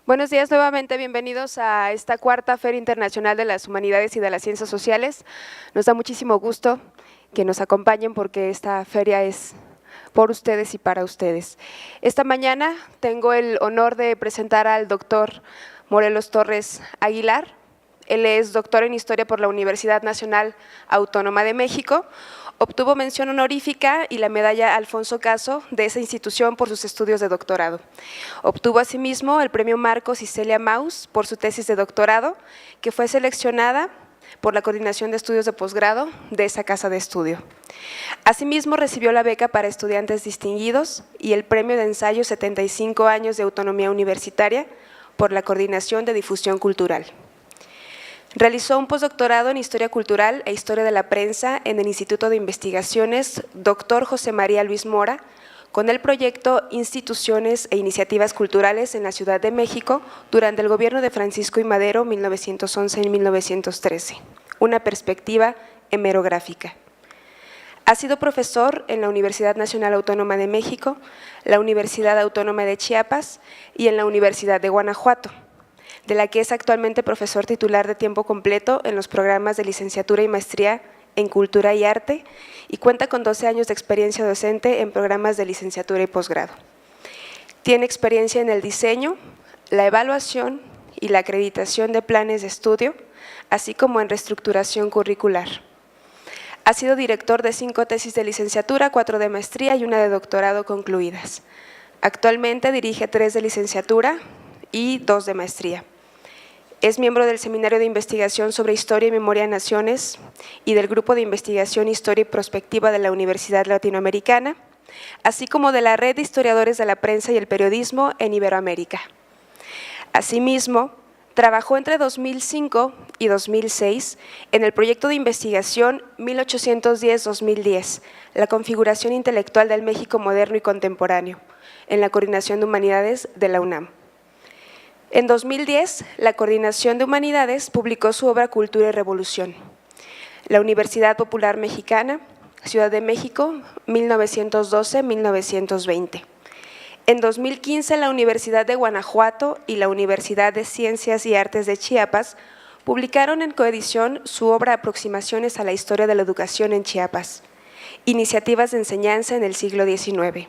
Buenos días nuevamente, bienvenidos a esta cuarta Feria Internacional de las Humanidades y de las Ciencias Sociales. Nos da muchísimo gusto que nos acompañen porque esta feria es por ustedes y para ustedes. Esta mañana tengo el honor de presentar al doctor Morelos Torres Aguilar. Él es doctor en Historia por la Universidad Nacional Autónoma de México. Obtuvo mención honorífica y la medalla Alfonso Caso de esa institución por sus estudios de doctorado. Obtuvo asimismo el premio Marcos y Celia Maus por su tesis de doctorado, que fue seleccionada por la Coordinación de Estudios de Posgrado de esa casa de estudio. Asimismo, recibió la beca para estudiantes distinguidos y el premio de ensayo 75 años de autonomía universitaria por la Coordinación de Difusión Cultural. Realizó un postdoctorado en Historia Cultural e Historia de la Prensa en el Instituto de Investigaciones Dr. José María Luis Mora, con el proyecto Instituciones e Iniciativas Culturales en la Ciudad de México durante el gobierno de Francisco I. Madero, 1911-1913, una perspectiva hemerográfica. Ha sido profesor en la Universidad Nacional Autónoma de México, la Universidad Autónoma de Chiapas y en la Universidad de Guanajuato, de la que es actualmente profesor titular de tiempo completo en los programas de licenciatura y maestría en Cultura y Arte, y cuenta con 12 años de experiencia docente en programas de licenciatura y posgrado. Tiene experiencia en el diseño, la evaluación y la acreditación de planes de estudio, así como en reestructuración curricular. Ha sido director de 5 tesis de licenciatura, 4 de maestría y 1 de doctorado concluidas. Actualmente dirige 3 de licenciatura y 2 de maestría. Es miembro del Seminario de Investigación sobre Historia y Memoria de Naciones y del Grupo de Investigación Historia y Prospectiva de la Universidad Latinoamericana, así como de la Red de Historiadores de la Prensa y el Periodismo en Iberoamérica. Asimismo, trabajó entre 2005 y 2006 en el proyecto de investigación 1810-2010, la configuración intelectual del México moderno y contemporáneo, en la Coordinación de Humanidades de la UNAM. En 2010, la Coordinación de Humanidades publicó su obra Cultura y Revolución. La Universidad Popular Mexicana, Ciudad de México, 1912-1920. En 2015, la Universidad de Guanajuato y la Universidad de Ciencias y Artes de Chiapas publicaron en coedición su obra Aproximaciones a la Historia de la Educación en Chiapas, iniciativas de enseñanza en el siglo XIX.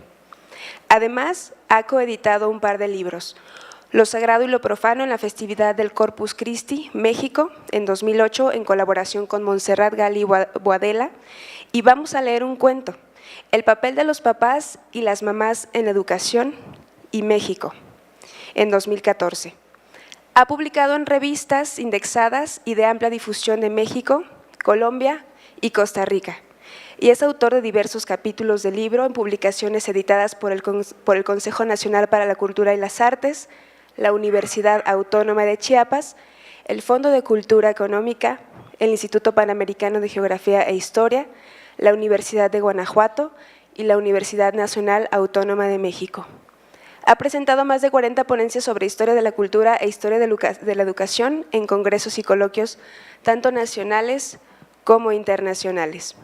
Además, ha coeditado un par de libros, Lo Sagrado y lo Profano en la festividad del Corpus Christi, México, en 2008, en colaboración con Montserrat Gali Boadella, y Vamos a leer un cuento, El papel de los papás y las mamás en la educación y México, en 2014. Ha publicado en revistas indexadas y de amplia difusión de México, Colombia y Costa Rica, y es autor de diversos capítulos de libro en publicaciones editadas por el Consejo Nacional para la Cultura y las Artes, la Universidad Autónoma de Chiapas, el Fondo de Cultura Económica, el Instituto Panamericano de Geografía e Historia, la Universidad de Guanajuato y la Universidad Nacional Autónoma de México. Ha presentado más de 40 ponencias sobre historia de la cultura e historia de la educación en congresos y coloquios, tanto nacionales como internacionales.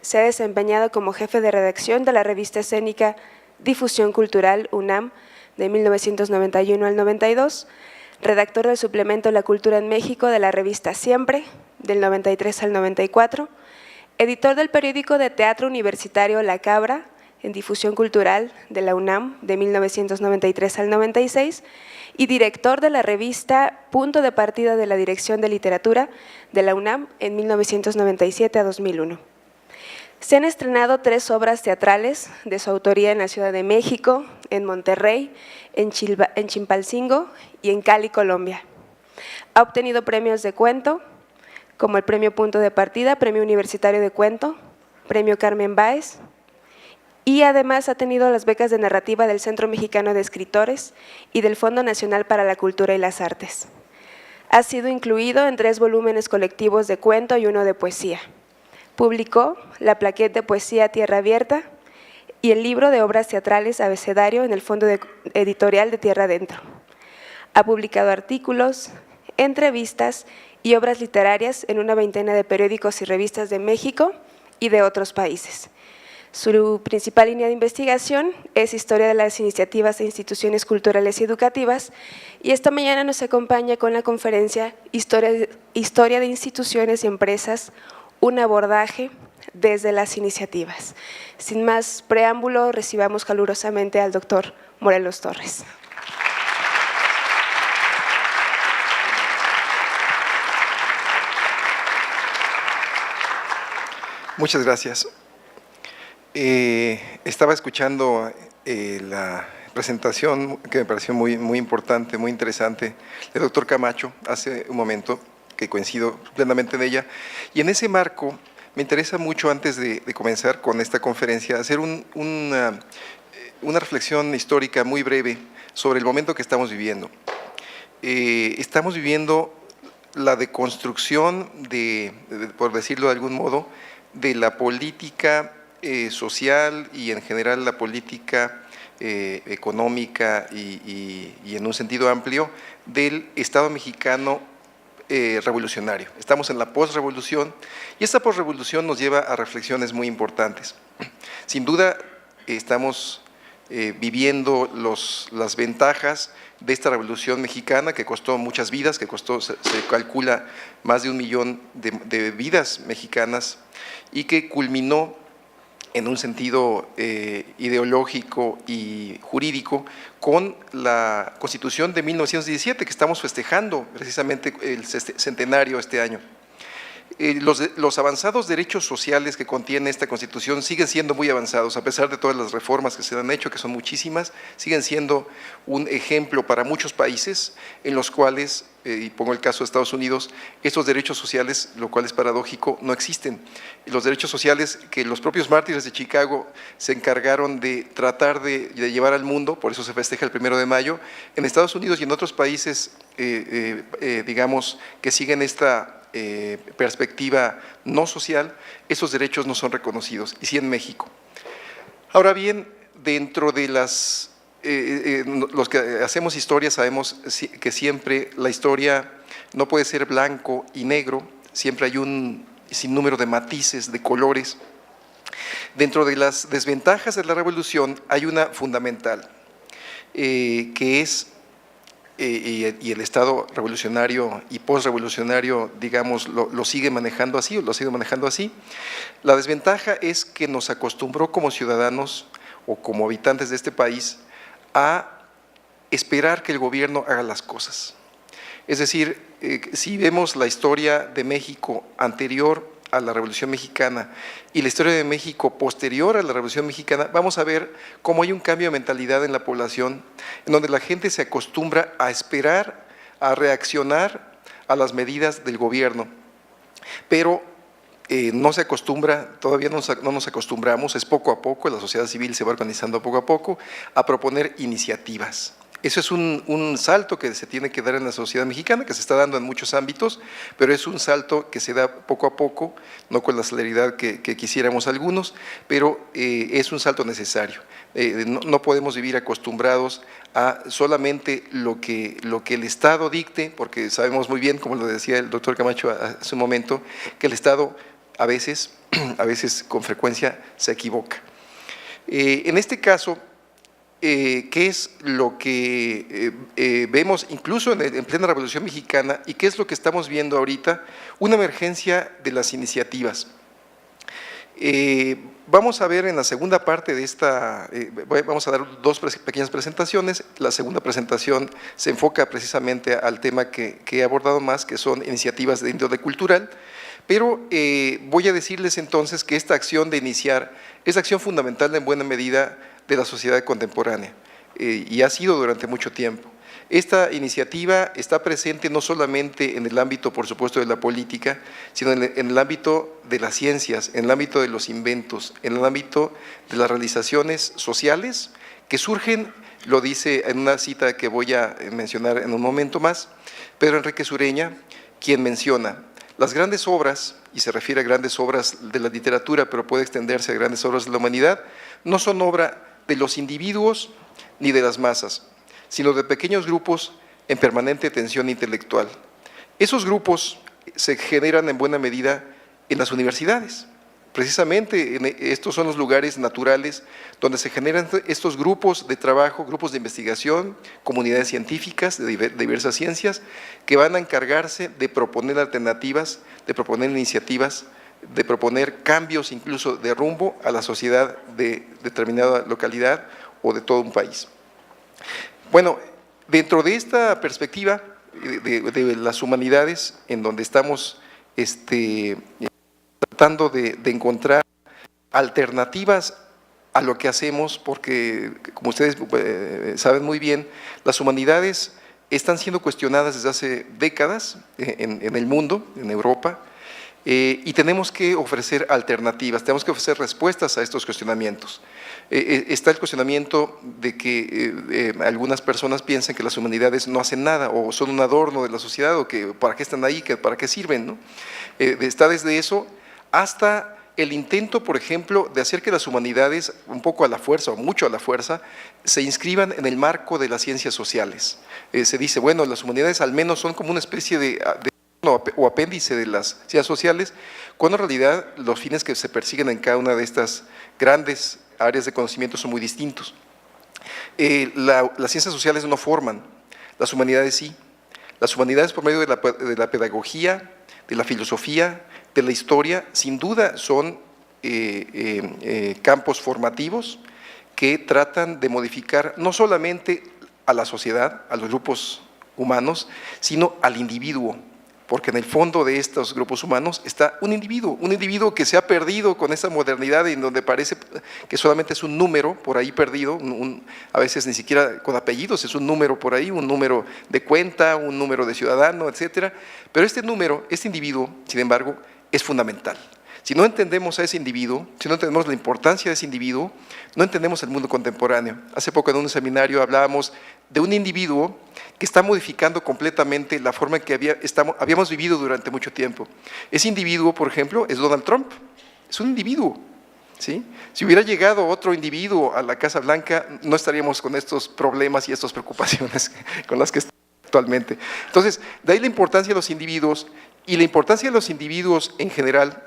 Se ha desempeñado como jefe de redacción de la revista escénica Difusión Cultural UNAM, de 1991 al 92, redactor del suplemento La Cultura en México de la revista Siempre, del 93 al 94, editor del periódico de teatro universitario La Cabra, en difusión cultural de la UNAM, de 1993 al 96, y director de la revista Punto de Partida de la Dirección de Literatura de la UNAM, en 1997 a 2001. Se han estrenado 3 obras teatrales de su autoría en la Ciudad de México, en Monterrey, en Chilpancingo y en Cali, Colombia. Ha obtenido premios de cuento, como el Premio Punto de Partida, Premio Universitario de Cuento, Premio Carmen Báez, y además ha tenido las becas de narrativa del Centro Mexicano de Escritores y del Fondo Nacional para la Cultura y las Artes. Ha sido incluido en 3 volúmenes colectivos de cuento y 1 de poesía. Publicó la plaqueta de poesía Tierra Abierta y el libro de obras teatrales Abecedario en el Fondo Editorial de Tierra Adentro. Ha publicado artículos, entrevistas y obras literarias en una veintena de periódicos y revistas de México y de otros países. Su principal línea de investigación es Historia de las iniciativas e instituciones culturales y educativas, y esta mañana nos acompaña con la conferencia Historia de instituciones y empresas, un abordaje desde las iniciativas. Sin más preámbulo, recibamos calurosamente al doctor Morelos Torres. Muchas gracias. Estaba escuchando la presentación que me pareció muy importante, muy interesante, del doctor Camacho hace un momento, que coincido plenamente en ella. Y en ese marco me interesa mucho, antes de comenzar con esta conferencia, hacer una reflexión histórica muy breve sobre el momento que estamos viviendo. Estamos viviendo la deconstrucción por decirlo de algún modo, de la política social y en general la política económica y en un sentido amplio del Estado mexicano revolucionario. Estamos en la posrevolución y esta posrevolución nos lleva a reflexiones muy importantes. Sin duda estamos viviendo las ventajas de esta revolución mexicana que costó muchas vidas, se calcula más de 1 millón de vidas mexicanas y que culminó en un sentido ideológico y jurídico con la Constitución de 1917, que estamos festejando precisamente el centenario este año. Los avanzados derechos sociales que contiene esta Constitución siguen siendo muy avanzados, a pesar de todas las reformas que se han hecho, que son muchísimas, siguen siendo un ejemplo para muchos países en los cuales, y pongo el caso de Estados Unidos, estos derechos sociales, lo cual es paradójico, no existen. Los derechos sociales que los propios mártires de Chicago se encargaron de tratar de llevar al mundo, por eso se festeja el 1 de mayo, en Estados Unidos y en otros países, digamos, que siguen esta perspectiva no social, esos derechos no son reconocidos, y sí en México. Ahora bien, dentro de los que hacemos historia sabemos que siempre la historia no puede ser blanco y negro, siempre hay un sinnúmero de matices, de colores. Dentro de las desventajas de la revolución hay una fundamental, que es y el Estado revolucionario y posrevolucionario, digamos, lo sigue manejando así, o lo sigue manejando así. La desventaja es que nos acostumbró como ciudadanos o como habitantes de este país a esperar que el gobierno haga las cosas. Es decir, si vemos la historia de México anterior a la Revolución Mexicana y la historia de México posterior a la Revolución Mexicana, vamos a ver cómo hay un cambio de mentalidad en la población, en donde la gente se acostumbra a esperar, a reaccionar a las medidas del gobierno, pero no se acostumbra, todavía no nos acostumbramos, es poco a poco, la sociedad civil se va organizando poco a poco, a proponer iniciativas. Eso es un salto que se tiene que dar en la sociedad mexicana, que se está dando en muchos ámbitos, pero es un salto que se da poco a poco, no con la celeridad que quisiéramos algunos, pero es un salto necesario. No podemos vivir acostumbrados a solamente lo que el Estado dicte, porque sabemos muy bien, como lo decía el doctor Camacho hace un momento, que el Estado a veces con frecuencia se equivoca. En este caso, ¿qué es lo que vemos incluso en plena Revolución Mexicana y qué es lo que estamos viendo ahorita? Una emergencia de las iniciativas. Vamos a ver en la segunda parte de esta, vamos a dar 2 pequeñas presentaciones. La segunda presentación se enfoca precisamente al tema que he abordado más, que son iniciativas de índole cultural, pero voy a decirles entonces que esta acción de iniciar es acción fundamental en buena medida de la sociedad contemporánea y ha sido durante mucho tiempo. Esta iniciativa está presente no solamente en el ámbito, por supuesto, de la política, sino en el ámbito de las ciencias, en el ámbito de los inventos, en el ámbito de las realizaciones sociales que surgen, lo dice en una cita que voy a mencionar en un momento más, Pedro Enrique Sureña, quien menciona las grandes obras, y se refiere a grandes obras de la literatura, pero puede extenderse a grandes obras de la humanidad, no son obra de los individuos ni de las masas, sino de pequeños grupos en permanente tensión intelectual. Esos grupos se generan en buena medida en las universidades. Precisamente estos son los lugares naturales donde se generan estos grupos de trabajo, grupos de investigación, comunidades científicas de diversas ciencias que van a encargarse de proponer alternativas, de proponer iniciativas, de proponer cambios incluso de rumbo a la sociedad de determinada localidad o de todo un país. Bueno, dentro de esta perspectiva de las humanidades, en donde estamos tratando de encontrar alternativas a lo que hacemos, porque como ustedes saben muy bien, las humanidades están siendo cuestionadas desde hace décadas en el mundo, en Europa, y tenemos que ofrecer alternativas, tenemos que ofrecer respuestas a estos cuestionamientos. Está el cuestionamiento de que algunas personas piensan que las humanidades no hacen nada o son un adorno de la sociedad o que para qué están ahí, que para qué sirven, ¿no? Está desde eso hasta el intento, por ejemplo, de hacer que las humanidades, un poco a la fuerza o mucho a la fuerza, se inscriban en el marco de las ciencias sociales. Se dice, bueno, las humanidades al menos son como una especie de o apéndice de las ciencias sociales, cuando en realidad los fines que se persiguen en cada una de estas grandes áreas de conocimiento son muy distintos. Las ciencias sociales no forman, las humanidades sí. Las humanidades por medio de la pedagogía, de la filosofía, de la historia, sin duda son campos formativos que tratan de modificar no solamente a la sociedad, a los grupos humanos, sino al individuo, porque en el fondo de estos grupos humanos está un individuo que se ha perdido con esta modernidad en donde parece que solamente es un número por ahí perdido, a veces ni siquiera con apellidos, es un número por ahí, un número de cuenta, un número de ciudadano, etcétera. Pero este individuo, sin embargo, es fundamental. Si no entendemos a ese individuo, si no entendemos la importancia de ese individuo, no entendemos el mundo contemporáneo. Hace poco en un seminario hablábamos de un individuo que está modificando completamente la forma en que habíamos vivido durante mucho tiempo. Ese individuo, por ejemplo, es Donald Trump, es un individuo, ¿sí? Si hubiera llegado otro individuo a la Casa Blanca, no estaríamos con estos problemas y estas preocupaciones con las que estamos actualmente. Entonces, de ahí la importancia de los individuos, y la importancia de los individuos en general,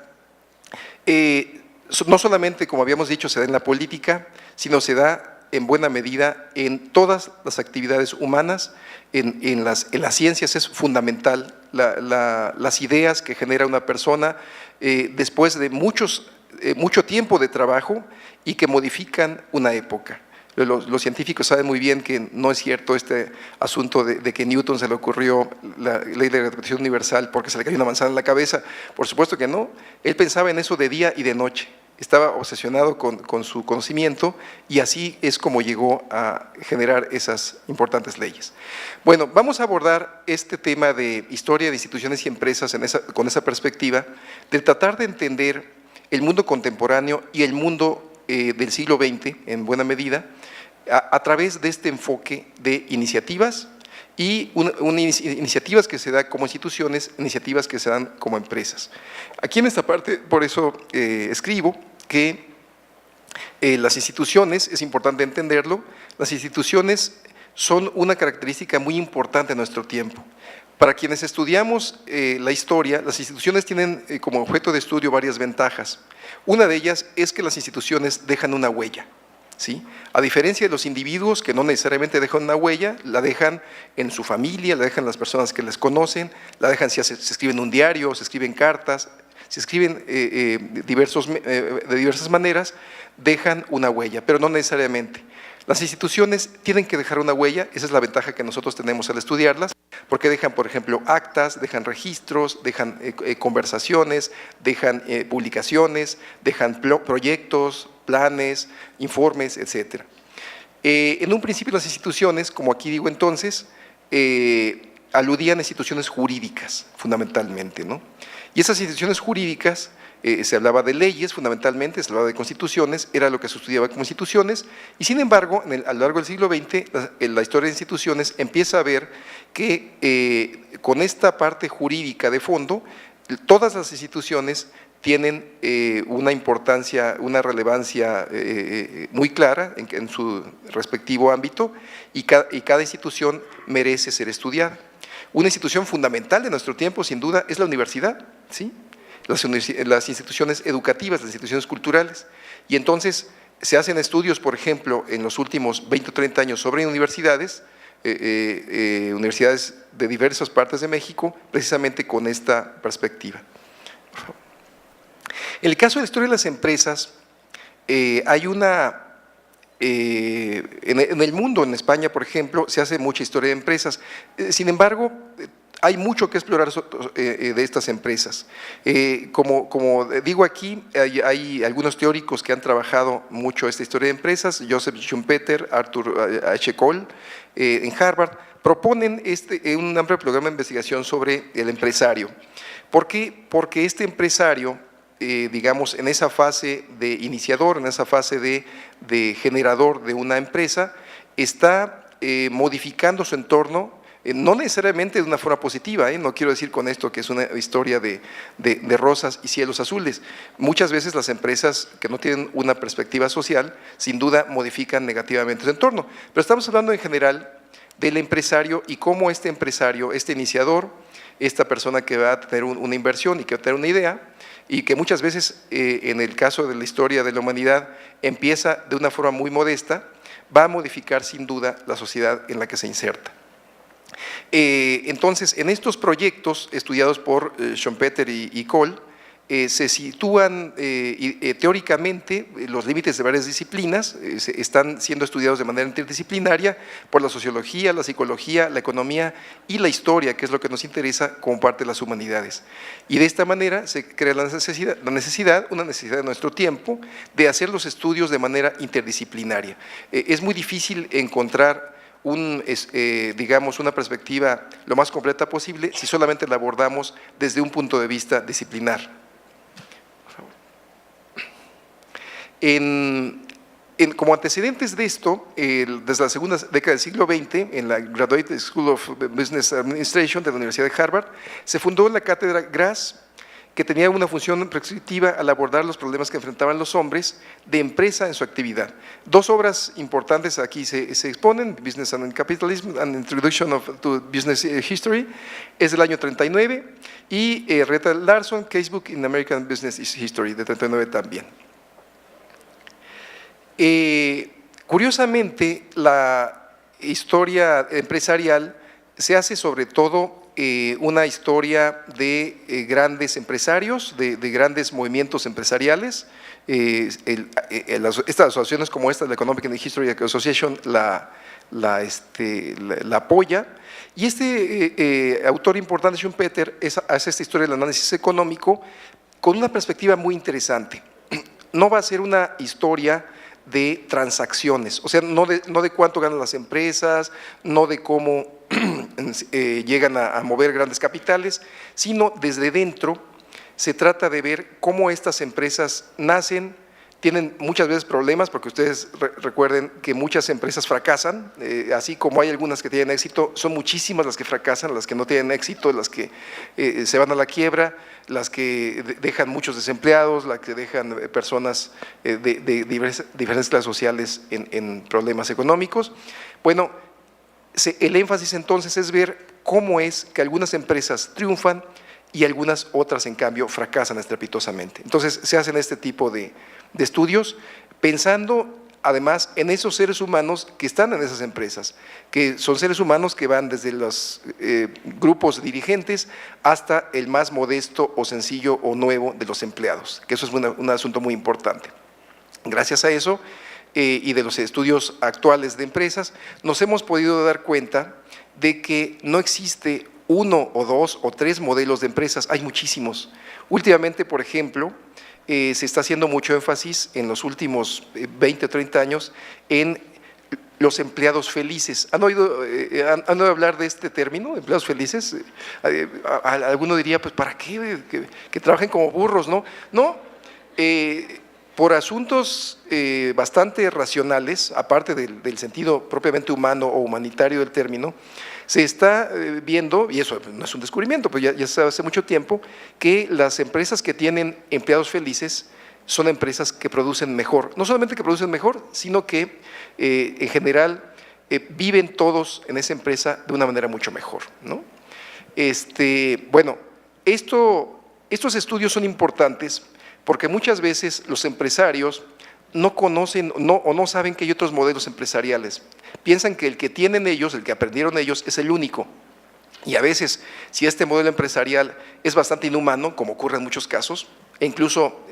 no solamente, como habíamos dicho, se da en la política, sino se da en buena medida en todas las actividades humanas, en las ciencias es fundamental, las ideas que genera una persona después de mucho tiempo de trabajo y que modifican una época. Los científicos saben muy bien que no es cierto este asunto de que Newton se le ocurrió la ley de gravitación universal porque se le cayó una manzana en la cabeza. Por supuesto que no, él pensaba en eso de día y de noche, estaba obsesionado con su conocimiento y así es como llegó a generar esas importantes leyes. Bueno, vamos a abordar este tema de historia de instituciones y empresas con esa perspectiva, de tratar de entender el mundo contemporáneo y el mundo del siglo XX, en buena medida, a través de este enfoque de iniciativas y iniciativas que se dan como instituciones, iniciativas que se dan como empresas. Aquí en esta parte, por eso escribo que las instituciones, es importante entenderlo, las instituciones son una característica muy importante en nuestro tiempo. Para quienes estudiamos la historia, las instituciones tienen como objeto de estudio varias ventajas. Una de ellas es que las instituciones dejan una huella, ¿sí? A diferencia de los individuos que no necesariamente dejan una huella, la dejan en su familia, la dejan las personas que les conocen, la dejan si se escribe en un diario, se escriben cartas, se escriben de diversas maneras, dejan una huella, pero no necesariamente. Las instituciones tienen que dejar una huella, esa es la ventaja que nosotros tenemos al estudiarlas, porque dejan, por ejemplo, actas, dejan registros, dejan conversaciones, dejan publicaciones, dejan proyectos, planes, informes, etc. En un principio las instituciones, como aquí digo entonces, aludían a instituciones jurídicas, fundamentalmente, ¿no? Y esas instituciones jurídicas, se hablaba de leyes fundamentalmente, se hablaba de constituciones, era lo que se estudiaba como instituciones, y sin embargo, a lo largo del siglo XX, la historia de instituciones empieza a ver que con esta parte jurídica de fondo, todas las instituciones tienen una importancia, una relevancia muy clara en su respectivo ámbito, y cada institución merece ser estudiada. Una institución fundamental de nuestro tiempo, sin duda, es la universidad, ¿sí? las instituciones educativas, las instituciones culturales. Y entonces se hacen estudios, por ejemplo, en los últimos 20 o 30 años sobre universidades, universidades de diversas partes de México, precisamente con esta perspectiva. En el caso de la historia de las empresas, hay una… en el mundo, en España, por ejemplo, se hace mucha historia de empresas. Sin embargo, hay mucho que explorar de estas empresas. Como digo aquí, hay algunos teóricos que han trabajado mucho esta historia de empresas, Joseph Schumpeter, Arthur H. Cole, en Harvard, proponen un amplio programa de investigación sobre el empresario. ¿Por qué? Porque este empresario, digamos, en esa fase de iniciador, en esa fase de generador de una empresa, está modificando su entorno, no necesariamente de una forma positiva, no quiero decir con esto que es una historia de rosas y cielos azules. Muchas veces las empresas que no tienen una perspectiva social, sin duda modifican negativamente su entorno, pero estamos hablando en general del empresario y cómo este empresario, este iniciador, esta persona que va a tener una inversión y que va a tener una idea, y que muchas veces, en el caso de la historia de la humanidad, empieza de una forma muy modesta, va a modificar sin duda la sociedad en la que se inserta. Entonces, en estos proyectos estudiados por Schumpeter y Cole, se sitúan teóricamente los límites de varias disciplinas, están siendo estudiados de manera interdisciplinaria por la sociología, la psicología, la economía y la historia, que es lo que nos interesa como parte de las humanidades. Y de esta manera se crea una necesidad de nuestro tiempo, de hacer los estudios de manera interdisciplinaria. Es muy difícil encontrar digamos, una perspectiva lo más completa posible si solamente la abordamos desde un punto de vista disciplinar. Como antecedentes de esto, desde la segunda década del siglo XX, en la Graduate School of Business Administration de la Universidad de Harvard, se fundó la cátedra Grass, que tenía una función prescriptiva al abordar los problemas que enfrentaban los hombres de empresa en su actividad. Dos obras importantes aquí se exponen, Business and Capitalism, An Introduction to Business History, es del año 39, y Reta Larson, Casebook in American Business History, de 39 también. Curiosamente, la historia empresarial se hace sobre todo una historia de grandes empresarios, de grandes movimientos empresariales. Estas asociaciones como esta, la Economic and History Association, la apoya. Y este autor importante, Schumpeter, hace esta historia del análisis económico con una perspectiva muy interesante. No va a ser una historia de transacciones, o sea, no de cuánto ganan las empresas, no de cómo llegan a mover grandes capitales, sino desde dentro se trata de ver cómo estas empresas nacen, tienen muchas veces problemas, porque ustedes recuerden que muchas empresas fracasan, así como hay algunas que tienen éxito, son muchísimas las que fracasan, las que no tienen éxito, las que se van a la quiebra, las que dejan muchos desempleados, las que dejan personas de diferentes clases sociales en problemas económicos. Bueno, el énfasis entonces es ver cómo es que algunas empresas triunfan y algunas otras, en cambio, fracasan estrepitosamente. Entonces, se hacen este tipo de estudios pensando además en esos seres humanos que están en esas empresas, que son seres humanos que van desde los grupos dirigentes hasta el más modesto o sencillo o nuevo de los empleados, que eso es un asunto muy importante. Gracias a eso y de los estudios actuales de empresas, nos hemos podido dar cuenta de que no existe uno o dos o tres modelos de empresas, hay muchísimos. Últimamente, por ejemplo, se está haciendo mucho énfasis en los últimos 20 o 30 años en los empleados felices. ¿Han oído hablar de este término, empleados felices? Alguno diría, pues ¿para qué? Que trabajen como burros, ¿no? No, por asuntos bastante racionales, aparte del sentido propiamente humano o humanitario del término, se está viendo, y eso no es un descubrimiento, pues ya se hace mucho tiempo, que las empresas que tienen empleados felices son empresas que producen mejor. No solamente que producen mejor, sino que en general viven todos en esa empresa de una manera mucho mejor, ¿no? Bueno, esto estos estudios son importantes porque muchas veces los empresarios no conocen o no saben que hay otros modelos empresariales. Piensan que el que tienen ellos, el que aprendieron ellos, es el único. Y a veces, si este modelo empresarial es bastante inhumano, como ocurre en muchos casos, e incluso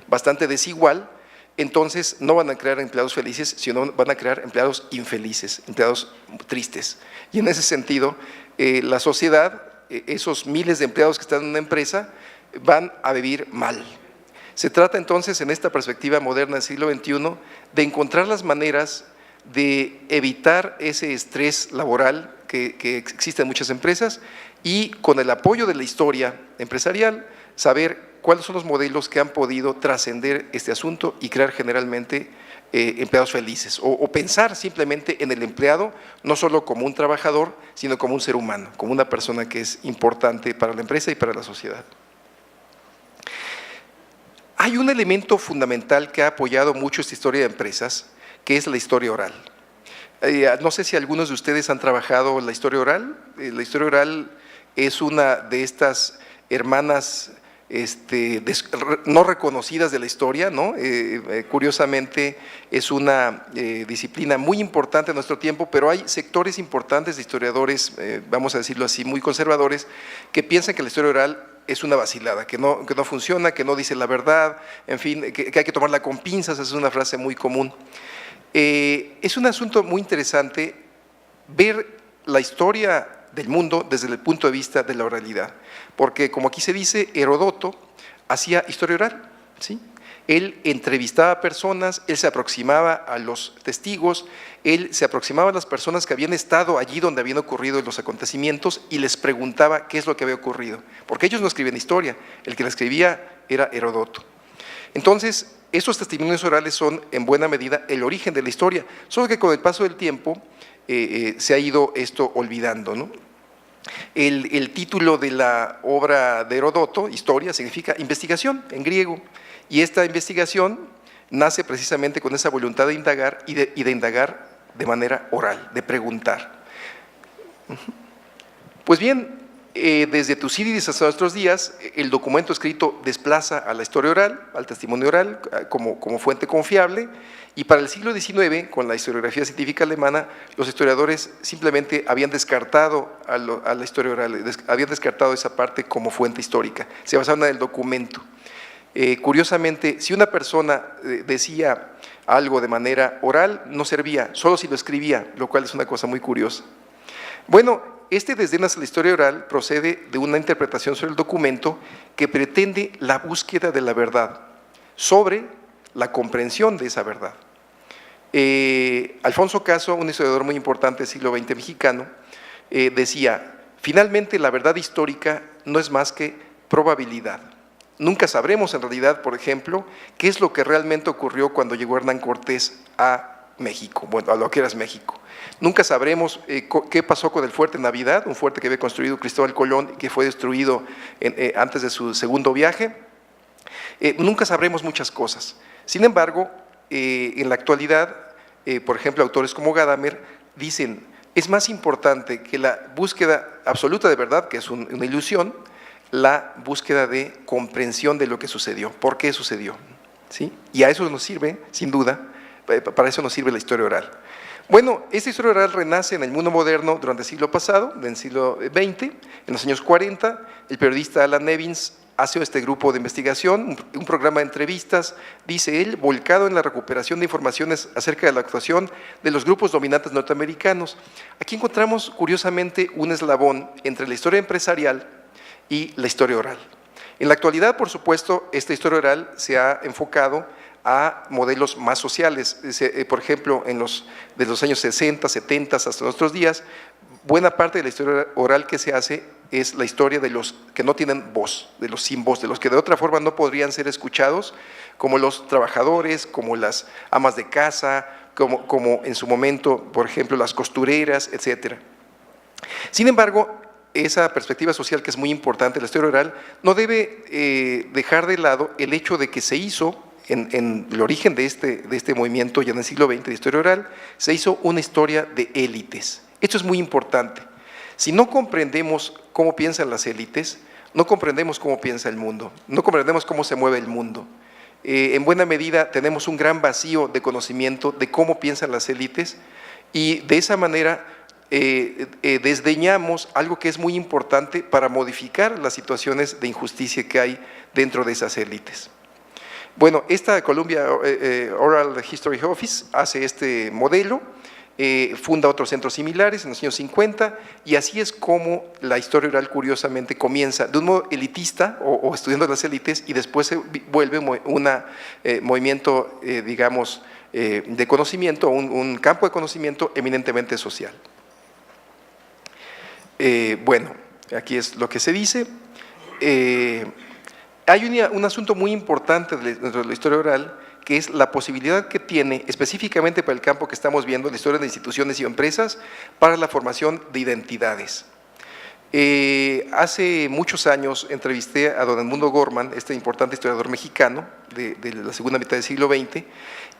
bastante desigual, entonces no van a crear empleados felices, sino van a crear empleados infelices, empleados tristes. Y en ese sentido, la sociedad, esos miles de empleados que están en una empresa, van a vivir mal. Se trata entonces, en esta perspectiva moderna del siglo XXI, de encontrar las maneras de evitar ese estrés laboral que existe en muchas empresas y, con el apoyo de la historia empresarial, saber cuáles son los modelos que han podido trascender este asunto y crear generalmente empleados felices, o pensar simplemente en el empleado no solo como un trabajador, sino como un ser humano, como una persona que es importante para la empresa y para la sociedad. Hay un elemento fundamental que ha apoyado mucho esta historia de empresas, que es la historia oral. No sé si algunos de ustedes han trabajado la historia oral. La historia oral es una de estas hermanas no reconocidas de la historia, ¿no? Curiosamente es una disciplina muy importante en nuestro tiempo, pero hay sectores importantes de historiadores, vamos a decirlo así, muy conservadores, que piensan que la historia oral es una vacilada, que no funciona, que no dice la verdad, en fin, que hay que tomarla con pinzas, es una frase muy común. Es un asunto muy interesante ver la historia del mundo desde el punto de vista de la oralidad, porque, como aquí se dice, Heródoto hacía historia oral, ¿sí? Él entrevistaba a personas, él se aproximaba a los testigos, él se aproximaba a las personas que habían estado allí donde habían ocurrido los acontecimientos y les preguntaba qué es lo que había ocurrido, porque ellos no escribían historia, el que la escribía era Heródoto. Entonces, estos testimonios orales son en buena medida el origen de la historia, solo que con el paso del tiempo se ha ido esto olvidando, ¿no? El título de la obra de Heródoto, Historia, significa investigación en griego, y esta investigación nace precisamente con esa voluntad de indagar y de indagar de manera oral, de preguntar. Pues bien, desde Tucídides hasta nuestros días, el documento escrito desplaza a la historia oral, al testimonio oral, como fuente confiable, y para el siglo XIX, con la historiografía científica alemana, los historiadores simplemente habían descartado a la historia oral, habían descartado esa parte como fuente histórica, se basaban en el documento. Curiosamente, si una persona decía algo de manera oral, no servía, solo si lo escribía, lo cual es una cosa muy curiosa. Bueno, este desdén hacia la historia oral procede de una interpretación sobre el documento que pretende la búsqueda de la verdad, sobre la comprensión de esa verdad. Alfonso Caso, un historiador muy importante del siglo XX mexicano, decía: finalmente la verdad histórica no es más que probabilidad. Nunca sabremos en realidad, por ejemplo, qué es lo que realmente ocurrió cuando llegó Hernán Cortés a México, bueno, a lo que era México. Nunca sabremos qué pasó con el Fuerte Navidad, un fuerte que había construido Cristóbal Colón y que fue destruido antes de su segundo viaje. Nunca sabremos muchas cosas. Sin embargo, en la actualidad, por ejemplo, autores como Gadamer dicen: es más importante que la búsqueda absoluta de verdad, que es una ilusión, la búsqueda de comprensión de lo que sucedió, por qué sucedió, ¿sí? Y a eso nos sirve, sin duda, para eso nos sirve la historia oral. Bueno, esta historia oral renace en el mundo moderno durante el siglo pasado, en el siglo XX, en los años 40, el periodista Alan Nevins hace este grupo de investigación, un programa de entrevistas, dice él, volcado en la recuperación de informaciones acerca de la actuación de los grupos dominantes norteamericanos. Aquí encontramos, curiosamente, un eslabón entre la historia empresarial y la historia oral. En la actualidad, por supuesto, esta historia oral se ha enfocado a modelos más sociales. Por ejemplo, de los años 60, 70 hasta nuestros días, buena parte de la historia oral que se hace es la historia de los que no tienen voz, de los sin voz, de los que de otra forma no podrían ser escuchados, como los trabajadores, como las amas de casa, como en su momento, por ejemplo, las costureras, etc. Sin embargo, esa perspectiva social, que es muy importante, la historia oral, no debe dejar de lado el hecho de que se hizo, en el origen de este movimiento ya en el siglo XX de historia oral, se hizo una historia de élites. Esto es muy importante. Si no comprendemos cómo piensan las élites, no comprendemos cómo piensa el mundo, no comprendemos cómo se mueve el mundo. En buena medida tenemos un gran vacío de conocimiento de cómo piensan las élites y de esa manera desdeñamos algo que es muy importante para modificar las situaciones de injusticia que hay dentro de esas élites. Bueno, esta Columbia Oral History Office hace este modelo, funda otros centros similares en los años 50 y así es como la historia oral curiosamente comienza de un modo elitista o estudiando las élites y después se vuelve un movimiento, digamos, de conocimiento, un campo de conocimiento eminentemente social. Bueno, aquí es lo que se dice. Hay un asunto muy importante dentro de la historia oral, que es la posibilidad que tiene, específicamente para el campo que estamos viendo, la historia de instituciones y empresas, para la formación de identidades. Hace muchos años entrevisté a don Edmundo Gorman, este importante historiador mexicano de la segunda mitad del siglo XX,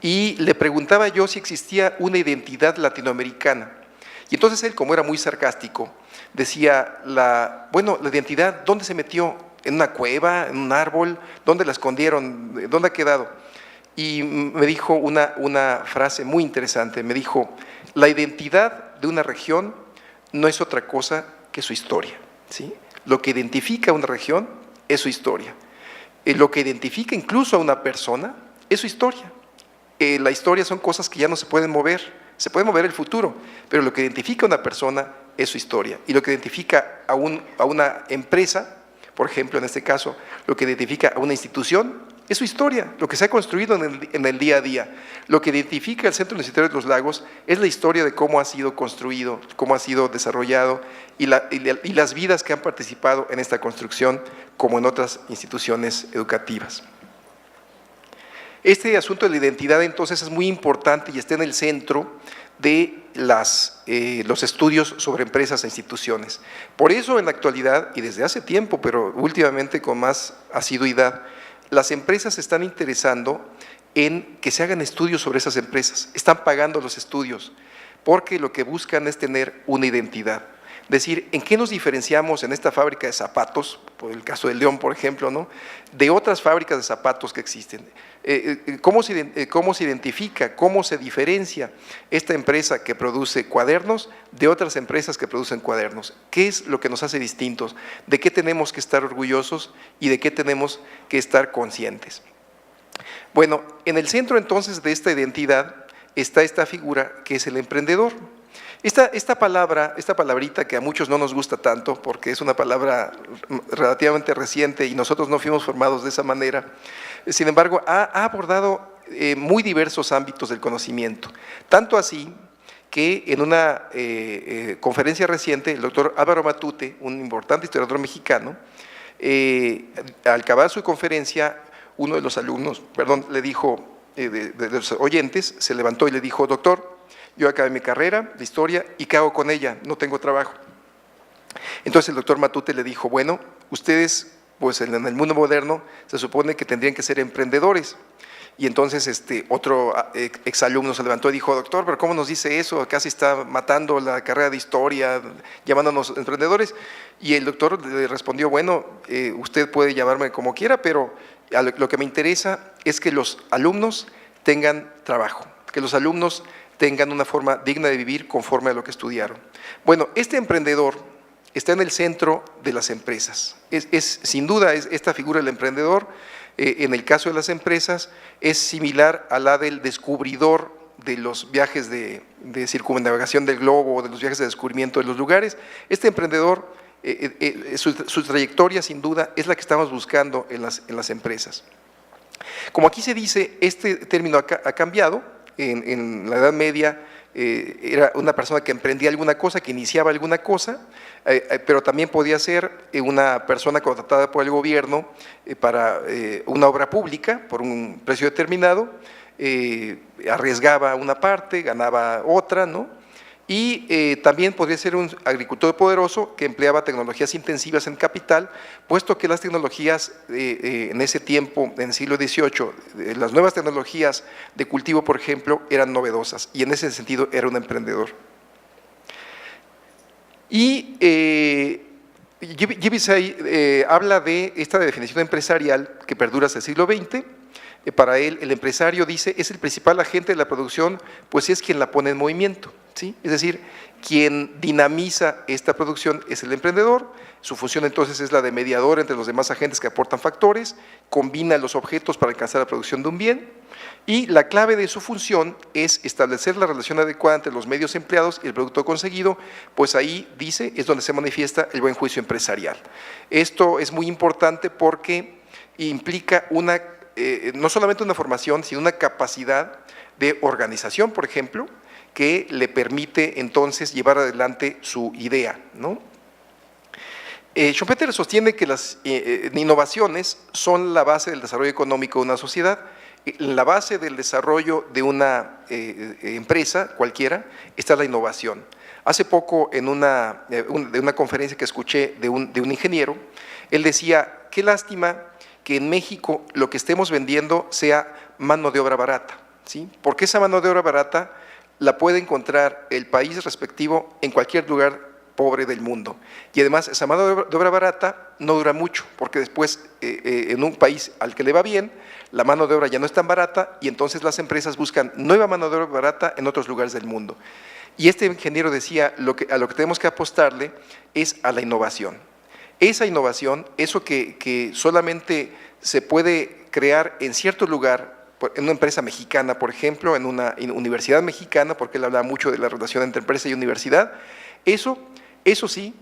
y le preguntaba yo si existía una identidad latinoamericana. Y entonces él, como era muy sarcástico, decía, bueno, la identidad, ¿dónde se metió? ¿En una cueva? ¿En un árbol? ¿Dónde la escondieron? ¿Dónde ha quedado? Y me dijo una frase muy interesante, me dijo, la identidad de una región no es otra cosa que su historia, ¿sí? Lo que identifica a una región es su historia. Lo que identifica incluso a una persona es su historia. La historia son cosas que ya no se pueden mover, se puede mover el futuro, pero lo que identifica a una persona es su historia. Y lo que identifica a una empresa, por ejemplo, en este caso, lo que identifica a una institución es su historia, lo que se ha construido en el día a día. Lo que identifica el Centro Universitario de los Lagos es la historia de cómo ha sido construido, cómo ha sido desarrollado y las vidas que han participado en esta construcción, como en otras instituciones educativas. Este asunto de la identidad entonces es muy importante y está en el centro de los estudios sobre empresas e instituciones. Por eso en la actualidad, y desde hace tiempo, pero últimamente con más asiduidad, las empresas se están interesando en que se hagan estudios sobre esas empresas, están pagando los estudios, porque lo que buscan es tener una identidad. Es decir, ¿en qué nos diferenciamos en esta fábrica de zapatos, por el caso del León, por ejemplo, ¿no?, de otras fábricas de zapatos que existen? ¿Cómo se identifica, cómo se diferencia esta empresa que produce cuadernos de otras empresas que producen cuadernos? ¿Qué es lo que nos hace distintos? ¿De qué tenemos que estar orgullosos y de qué tenemos que estar conscientes? Bueno, en el centro entonces de esta identidad está esta figura que es el emprendedor. Esta palabrita que a muchos no nos gusta tanto porque es una palabra relativamente reciente y nosotros no fuimos formados de esa manera, sin embargo ha abordado muy diversos ámbitos del conocimiento, tanto así que en una conferencia reciente el doctor Álvaro Matute, un importante historiador mexicano, al acabar su conferencia, uno de los alumnos, le dijo, de los oyentes, se levantó y le dijo, doctor, yo acabé mi carrera de historia y ¿qué hago con ella? No tengo trabajo. Entonces el doctor Matute le dijo, bueno, ustedes pues en el mundo moderno se supone que tendrían que ser emprendedores. Y entonces otro exalumno se levantó y dijo, doctor, pero ¿cómo nos dice eso? Casi está matando la carrera de historia, llamándonos emprendedores. Y el doctor le respondió, bueno, usted puede llamarme como quiera, pero lo que me interesa es que los alumnos tengan trabajo, que los alumnos tengan una forma digna de vivir conforme a lo que estudiaron. Bueno, este emprendedor está en el centro de las empresas. Sin duda, esta figura del emprendedor, en el caso de las empresas, es similar a la del descubridor de los viajes de circunnavegación del globo o de los viajes de descubrimiento de los lugares. Este emprendedor, su trayectoria sin duda es la que estamos buscando en las empresas. Como aquí se dice, este término ha cambiado. En la Edad Media era una persona que emprendía alguna cosa, que iniciaba alguna cosa, pero también podía ser una persona contratada por el gobierno para una obra pública por un precio determinado, arriesgaba una parte, ganaba otra, ¿no? Y también podría ser un agricultor poderoso que empleaba tecnologías intensivas en capital, puesto que las tecnologías en ese tiempo, en el siglo XVIII, las nuevas tecnologías de cultivo, por ejemplo, eran novedosas y en ese sentido era un emprendedor. Y Jeeves habla de esta definición empresarial que perdura hasta el siglo XX. Para él, el empresario, dice, es el principal agente de la producción, pues es quien la pone en movimiento, ¿sí? Es decir, quien dinamiza esta producción es el emprendedor. Su función entonces es la de mediador entre los demás agentes que aportan factores, combina los objetos para alcanzar la producción de un bien, y la clave de su función es establecer la relación adecuada entre los medios empleados y el producto conseguido, pues ahí, dice, es donde se manifiesta el buen juicio empresarial. Esto es muy importante porque implica no solamente una formación, sino una capacidad de organización, por ejemplo, que le permite entonces llevar adelante su idea, ¿no? Schumpeter sostiene que las innovaciones son la base del desarrollo económico de una sociedad. La base del desarrollo de una empresa cualquiera está la innovación. Hace poco, en de una conferencia que escuché de un ingeniero, él decía, qué lástima que en México lo que estemos vendiendo sea mano de obra barata, ¿sí? Porque esa mano de obra barata la puede encontrar el país respectivo en cualquier lugar pobre del mundo. Y además esa mano de obra barata no dura mucho, porque después en un país al que le va bien, la mano de obra ya no es tan barata y entonces las empresas buscan nueva mano de obra barata en otros lugares del mundo. Y este ingeniero decía, a lo que tenemos que apostarle es a la innovación. Esa innovación, eso que solamente se puede crear en cierto lugar, en una empresa mexicana, por ejemplo, en una universidad mexicana, porque él hablaba mucho de la relación entre empresa y universidad, eso sí,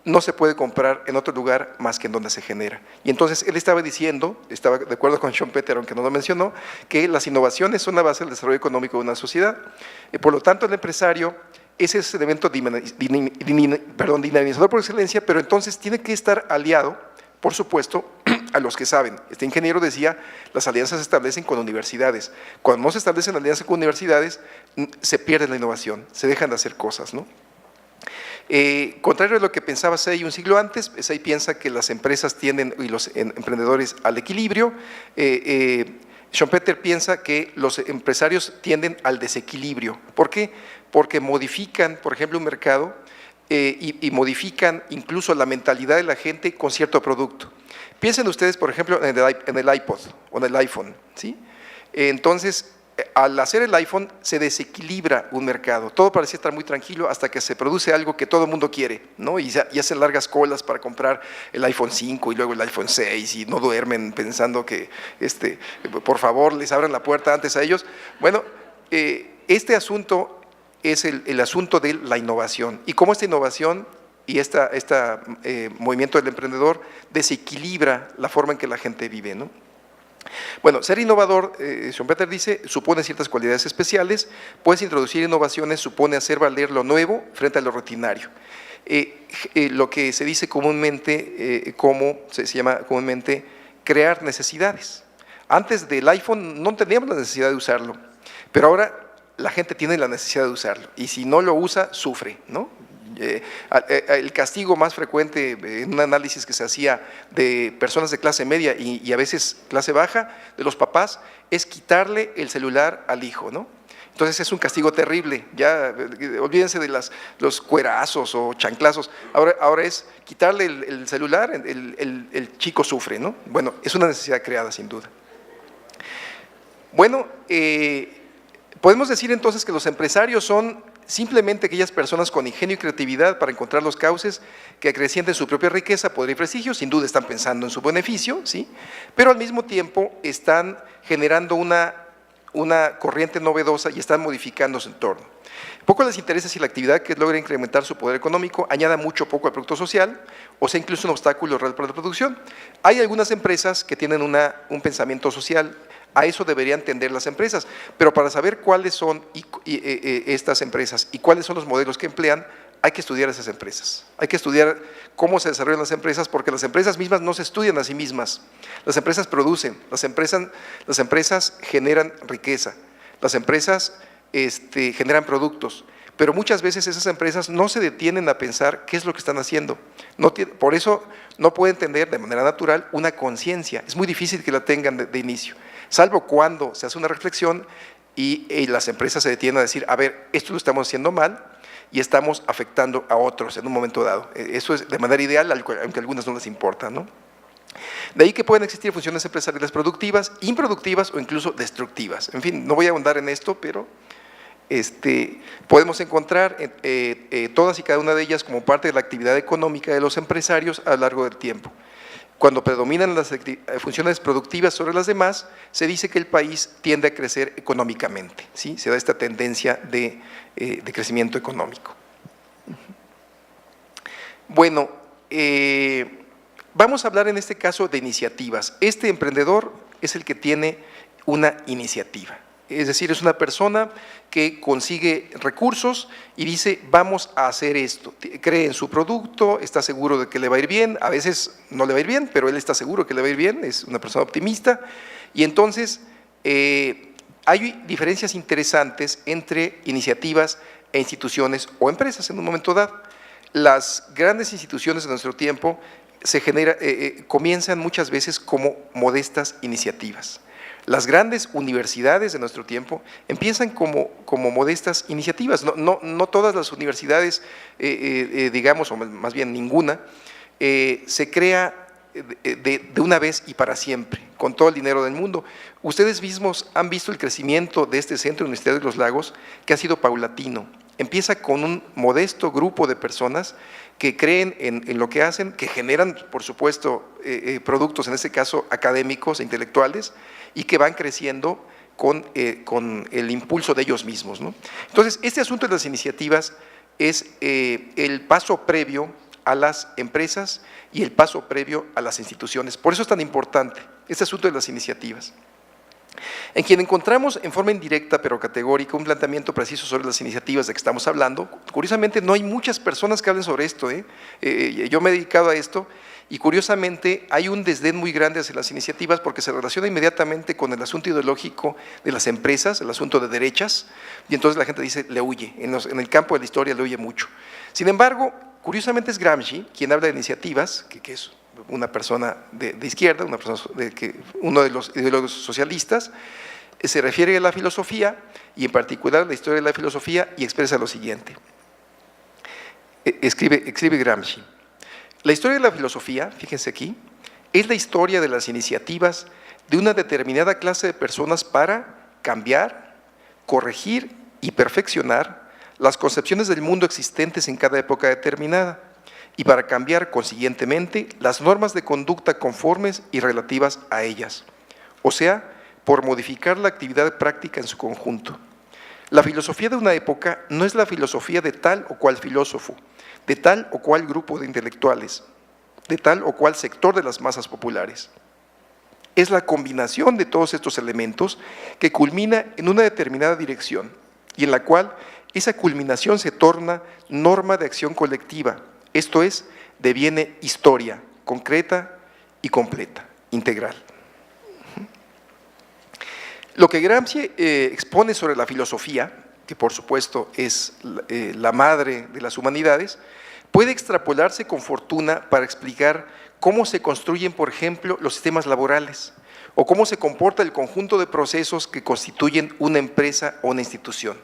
no se puede comprar en otro lugar más que en donde se genera. Y entonces él estaba diciendo, estaba de acuerdo con Schumpeter, aunque no lo mencionó, que las innovaciones son la base del desarrollo económico de una sociedad. Por lo tanto, el empresario es ese elemento dinamizador por excelencia, pero entonces tiene que estar aliado, por supuesto, a los que saben. Este ingeniero decía, las alianzas se establecen con universidades. Cuando no se establecen alianzas con universidades, se pierde la innovación, se dejan de hacer cosas, ¿no? Contrario a lo que pensaba Say un siglo antes, Say piensa que las empresas tienden, y los emprendedores, al equilibrio. Schumpeter piensa que los empresarios tienden al desequilibrio. ¿Por qué? Porque modifican, por ejemplo, un mercado y modifican incluso la mentalidad de la gente con cierto producto. Piensen ustedes, por ejemplo, en el iPod o en el iPhone, ¿sí? Entonces, al hacer el iPhone se desequilibra un mercado, todo parecía estar muy tranquilo hasta que se produce algo que todo el mundo quiere, ¿no? Y hacen largas colas para comprar el iPhone 5 y luego el iPhone 6 y no duermen pensando que, por favor, les abran la puerta antes a ellos. Bueno, este asunto es el asunto de la innovación y cómo esta innovación y este movimiento del emprendedor desequilibra la forma en que la gente vive, ¿no? Bueno, ser innovador, Schumpeter dice, supone ciertas cualidades especiales, pues introducir innovaciones supone hacer valer lo nuevo frente a lo rutinario. Lo que se dice comúnmente, se llama comúnmente crear necesidades. Antes del iPhone no teníamos la necesidad de usarlo, pero ahora la gente tiene la necesidad de usarlo y si no lo usa, sufre, ¿no? El castigo más frecuente en un análisis que se hacía de personas de clase media y a veces clase baja, de los papás, es quitarle el celular al hijo, ¿no? Entonces es un castigo terrible, ya olvídense de los cuerazos o chanclazos, ahora es quitarle el celular, el chico sufre, ¿no? Bueno, es una necesidad creada sin duda. Bueno, podemos decir entonces que los empresarios son simplemente aquellas personas con ingenio y creatividad para encontrar los cauces que acrecienten su propia riqueza, poder y prestigio, sin duda están pensando en su beneficio, ¿sí? Pero al mismo tiempo están generando una corriente novedosa y están modificando su entorno. Poco les interesa si la actividad que logra incrementar su poder económico añada mucho o poco al producto social o sea incluso un obstáculo real para la producción. Hay algunas empresas que tienen un pensamiento social. A eso deberían tender las empresas, pero para saber cuáles son estas empresas y cuáles son los modelos que emplean, hay que estudiar esas empresas. Hay que estudiar cómo se desarrollan las empresas, porque las empresas mismas no se estudian a sí mismas. Las empresas producen, las empresas generan riqueza, las empresas generan productos, pero muchas veces esas empresas no se detienen a pensar qué es lo que están haciendo. Por eso no pueden tener de manera natural una conciencia, es muy difícil que la tengan de inicio. Salvo cuando se hace una reflexión y las empresas se detienen a decir, a ver, esto lo estamos haciendo mal y estamos afectando a otros en un momento dado. Eso es de manera ideal, aunque a algunas no les importa, ¿no? De ahí que pueden existir funciones empresariales productivas, improductivas o incluso destructivas. En fin, no voy a ahondar en esto, pero podemos encontrar todas y cada una de ellas como parte de la actividad económica de los empresarios a lo largo del tiempo. Cuando predominan las funciones productivas sobre las demás, se dice que el país tiende a crecer económicamente, ¿sí? Se da esta tendencia de crecimiento económico. Bueno, vamos a hablar en este caso de iniciativas. Este emprendedor es el que tiene una iniciativa. Es decir, es una persona que consigue recursos y dice, vamos a hacer esto. Cree en su producto, está seguro de que le va a ir bien, a veces no le va a ir bien, pero él está seguro que le va a ir bien, es una persona optimista. Y entonces, hay diferencias interesantes entre iniciativas e instituciones o empresas en un momento dado. Las grandes instituciones de nuestro tiempo comienzan muchas veces como modestas iniciativas. Las grandes universidades de nuestro tiempo empiezan como modestas iniciativas. No todas las universidades, digamos, o más bien ninguna, se crea de una vez y para siempre, con todo el dinero del mundo. Ustedes mismos han visto el crecimiento de este Centro Universitario de los Lagos, que ha sido paulatino. Empieza con un modesto grupo de personas que creen en lo que hacen, que generan, por supuesto, productos, en este caso académicos e intelectuales, y que van creciendo con el impulso de ellos mismos, ¿no? Entonces, este asunto de las iniciativas es el paso previo a las empresas y el paso previo a las instituciones. Por eso es tan importante este asunto de las iniciativas. En quien encontramos en forma indirecta pero categórica un planteamiento preciso sobre las iniciativas de que estamos hablando. Curiosamente no hay muchas personas que hablen sobre esto, yo me he dedicado a esto y curiosamente hay un desdén muy grande hacia las iniciativas porque se relaciona inmediatamente con el asunto ideológico de las empresas, el asunto de derechas, y entonces la gente dice, le huye, en el campo de la historia le huye mucho. Sin embargo, curiosamente es Gramsci quien habla de iniciativas, que es una persona de izquierda, uno de los ideólogos socialistas, se refiere a la filosofía y en particular a la historia de la filosofía y expresa lo siguiente. Escribe Gramsci: la historia de la filosofía, fíjense aquí, es la historia de las iniciativas de una determinada clase de personas para cambiar, corregir y perfeccionar las concepciones del mundo existentes en cada época determinada, y para cambiar, consiguientemente, las normas de conducta conformes y relativas a ellas, o sea, por modificar la actividad práctica en su conjunto. La filosofía de una época no es la filosofía de tal o cual filósofo, de tal o cual grupo de intelectuales, de tal o cual sector de las masas populares. Es la combinación de todos estos elementos que culmina en una determinada dirección y en la cual esa culminación se torna norma de acción colectiva. Esto es, deviene historia concreta y completa, integral. Lo que Gramsci expone sobre la filosofía, que por supuesto es la madre de las humanidades, puede extrapolarse con fortuna para explicar cómo se construyen, por ejemplo, los sistemas laborales o cómo se comporta el conjunto de procesos que constituyen una empresa o una institución.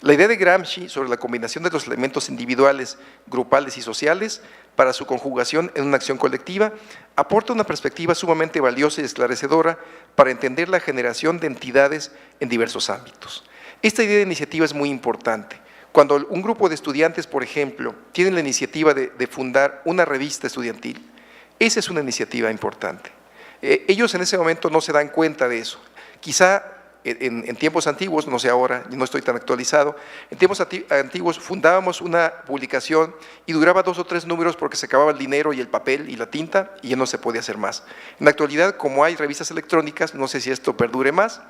La idea de Gramsci sobre la combinación de los elementos individuales, grupales y sociales para su conjugación en una acción colectiva aporta una perspectiva sumamente valiosa y esclarecedora para entender la generación de entidades en diversos ámbitos. Esta idea de iniciativa es muy importante. Cuando un grupo de estudiantes, por ejemplo, tienen la iniciativa de fundar una revista estudiantil, esa es una iniciativa importante. Ellos en ese momento no se dan cuenta de eso. Quizá en tiempos antiguos, no sé ahora, no estoy tan actualizado, en tiempos antiguos fundábamos una publicación y duraba 2 o 3 números porque se acababa el dinero y el papel y la tinta y ya no se podía hacer más. En la actualidad, como hay revistas electrónicas, no sé si esto perdure más,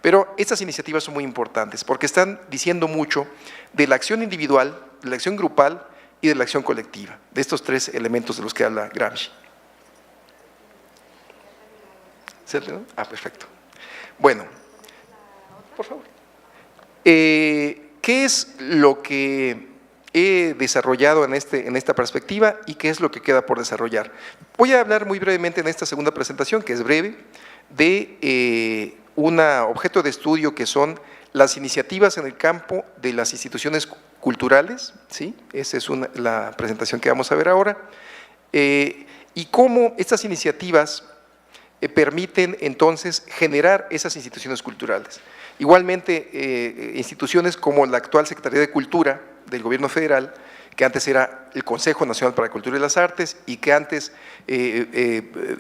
pero estas iniciativas son muy importantes porque están diciendo mucho de la acción individual, de la acción grupal y de la acción colectiva, de estos 3 elementos de los que habla Gramsci. ¿Cierto? Perfecto. Bueno, por favor. ¿Qué es lo que he desarrollado en esta perspectiva y qué es lo que queda por desarrollar? Voy a hablar muy brevemente en esta segunda presentación, que es breve, de un objeto de estudio que son las iniciativas en el campo de las instituciones culturales, ¿sí? Esa es la presentación que vamos a ver ahora, y cómo estas iniciativas permiten entonces generar esas instituciones culturales. Igualmente, instituciones como la actual Secretaría de Cultura del Gobierno Federal, que antes era el Consejo Nacional para la Cultura y las Artes y que antes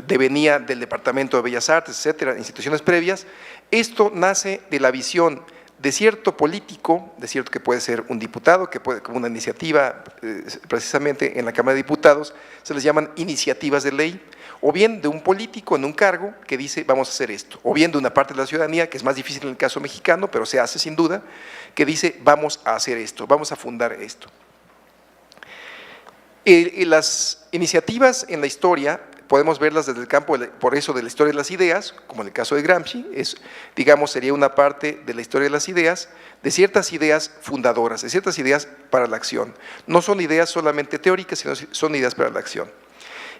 devenía del Departamento de Bellas Artes, etcétera, instituciones previas. Esto nace de la visión de cierto político, de cierto que puede ser un diputado, que puede, como una iniciativa precisamente en la Cámara de Diputados, se les llaman iniciativas de ley, o bien de un político en un cargo que dice vamos a hacer esto, o bien de una parte de la ciudadanía, que es más difícil en el caso mexicano, pero se hace sin duda, que dice vamos a hacer esto, vamos a fundar esto. Las iniciativas en la historia podemos verlas desde el campo, por eso, de la historia de las ideas, como en el caso de Gramsci, digamos, sería una parte de la historia de las ideas, de ciertas ideas fundadoras, de ciertas ideas para la acción. No son ideas solamente teóricas, sino son ideas para la acción.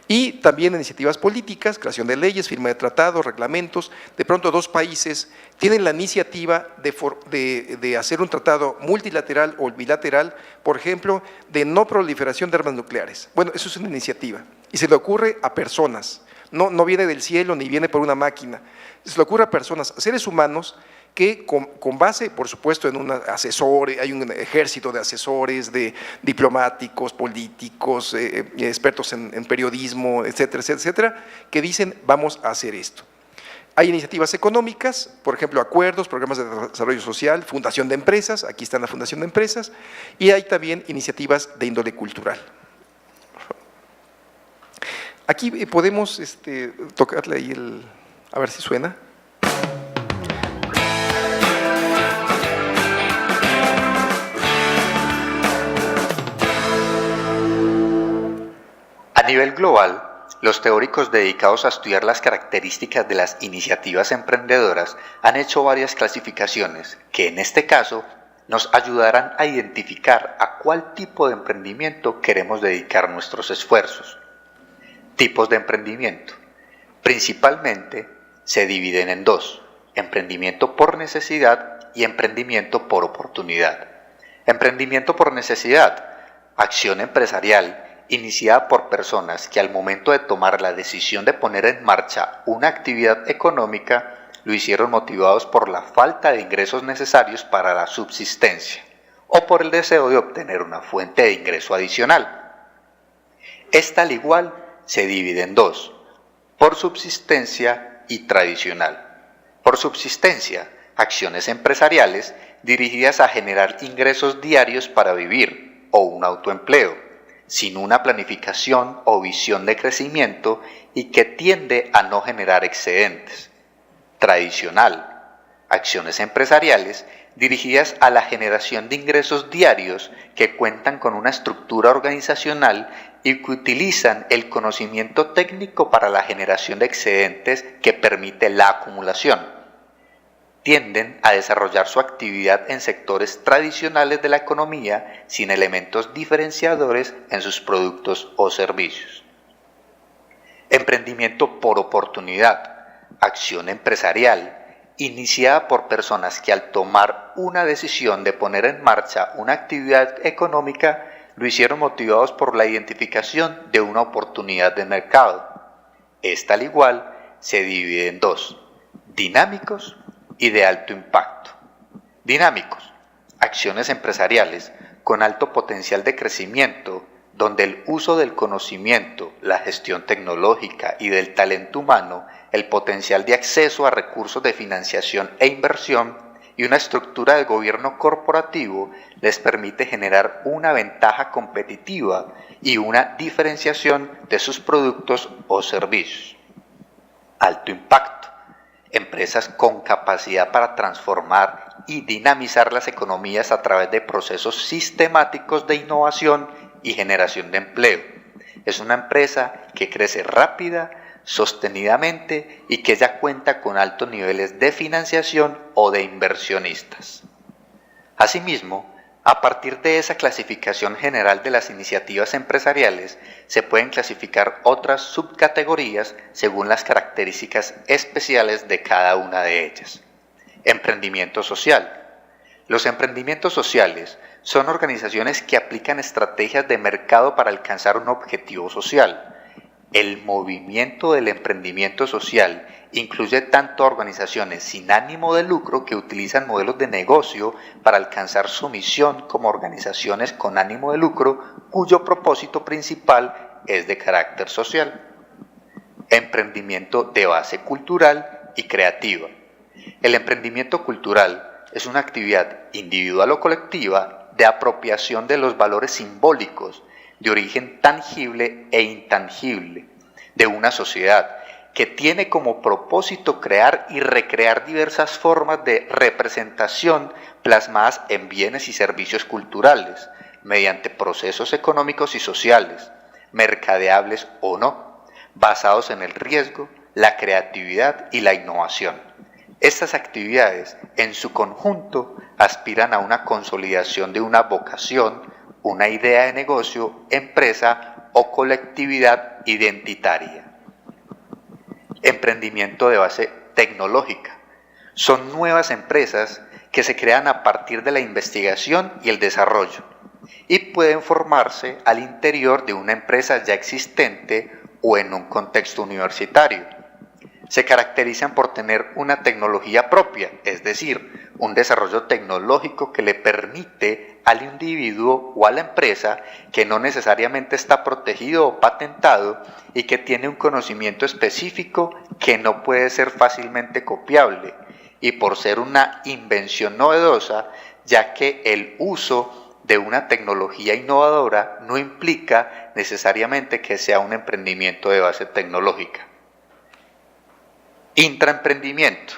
Y también iniciativas políticas, creación de leyes, firma de tratados, reglamentos. De pronto dos países tienen la iniciativa de hacer un tratado multilateral o bilateral, por ejemplo, de no proliferación de armas nucleares. Bueno, eso es una iniciativa y se le ocurre a personas, no viene del cielo ni viene por una máquina, se le ocurre a personas, a seres humanos que con base, por supuesto, en un asesor, hay un ejército de asesores, de diplomáticos, políticos, expertos en periodismo, etcétera, etcétera, etcétera, que dicen vamos a hacer esto. Hay iniciativas económicas, por ejemplo, acuerdos, programas de desarrollo social, fundación de empresas, aquí está la fundación de empresas, y hay también iniciativas de índole cultural. Aquí podemos tocarle ahí a ver si suena. A nivel global, los teóricos dedicados a estudiar las características de las iniciativas emprendedoras han hecho varias clasificaciones que en este caso nos ayudarán a identificar a cuál tipo de emprendimiento queremos dedicar nuestros esfuerzos. Tipos de emprendimiento. Principalmente se dividen en dos: emprendimiento por necesidad y emprendimiento por oportunidad. Emprendimiento por necesidad, acción empresarial iniciada por personas que al momento de tomar la decisión de poner en marcha una actividad económica lo hicieron motivados por la falta de ingresos necesarios para la subsistencia o por el deseo de obtener una fuente de ingreso adicional. Esta al igual se divide en dos: por subsistencia y tradicional. Por subsistencia, acciones empresariales dirigidas a generar ingresos diarios para vivir o un autoempleo, sin una planificación o visión de crecimiento y que tiende a no generar excedentes. Tradicional, acciones empresariales dirigidas a la generación de ingresos diarios que cuentan con una estructura organizacional y que utilizan el conocimiento técnico para la generación de excedentes que permite la acumulación. Tienden a desarrollar su actividad en sectores tradicionales de la economía sin elementos diferenciadores en sus productos o servicios. Emprendimiento por oportunidad, acción empresarial iniciada por personas que al tomar una decisión de poner en marcha una actividad económica lo hicieron motivados por la identificación de una oportunidad de mercado. Esta al igual se divide en dos: dinámicos y de alto impacto. Dinámicos, acciones empresariales con alto potencial de crecimiento, donde el uso del conocimiento, la gestión tecnológica y del talento humano, el potencial de acceso a recursos de financiación e inversión y una estructura de gobierno corporativo les permite generar una ventaja competitiva y una diferenciación de sus productos o servicios. Alto impacto. Empresas con capacidad para transformar y dinamizar las economías a través de procesos sistemáticos de innovación y generación de empleo. Es una empresa que crece rápida, sostenidamente y que ya cuenta con altos niveles de financiación o de inversionistas. Asimismo, a partir de esa clasificación general de las iniciativas empresariales, se pueden clasificar otras subcategorías según las características especiales de cada una de ellas. Emprendimiento social. Los emprendimientos sociales son organizaciones que aplican estrategias de mercado para alcanzar un objetivo social. El movimiento del emprendimiento social incluye tanto organizaciones sin ánimo de lucro que utilizan modelos de negocio para alcanzar su misión como organizaciones con ánimo de lucro cuyo propósito principal es de carácter social. Emprendimiento de base cultural y creativa. El emprendimiento cultural es una actividad individual o colectiva de apropiación de los valores simbólicos de origen tangible e intangible de una sociedad que tiene como propósito crear y recrear diversas formas de representación plasmadas en bienes y servicios culturales mediante procesos económicos y sociales, mercadeables o no, basados en el riesgo, la creatividad y la innovación. Estas actividades, en su conjunto, aspiran a una consolidación de una vocación, una idea de negocio, empresa o colectividad identitaria. Emprendimiento de base tecnológica. Son nuevas empresas que se crean a partir de la investigación y el desarrollo y pueden formarse al interior de una empresa ya existente o en un contexto universitario. Se caracterizan por tener una tecnología propia, es decir, un desarrollo tecnológico que le permite al individuo o a la empresa que no necesariamente está protegido o patentado y que tiene un conocimiento específico que no puede ser fácilmente copiable y por ser una invención novedosa, ya que el uso de una tecnología innovadora no implica necesariamente que sea un emprendimiento de base tecnológica. Intraemprendimiento.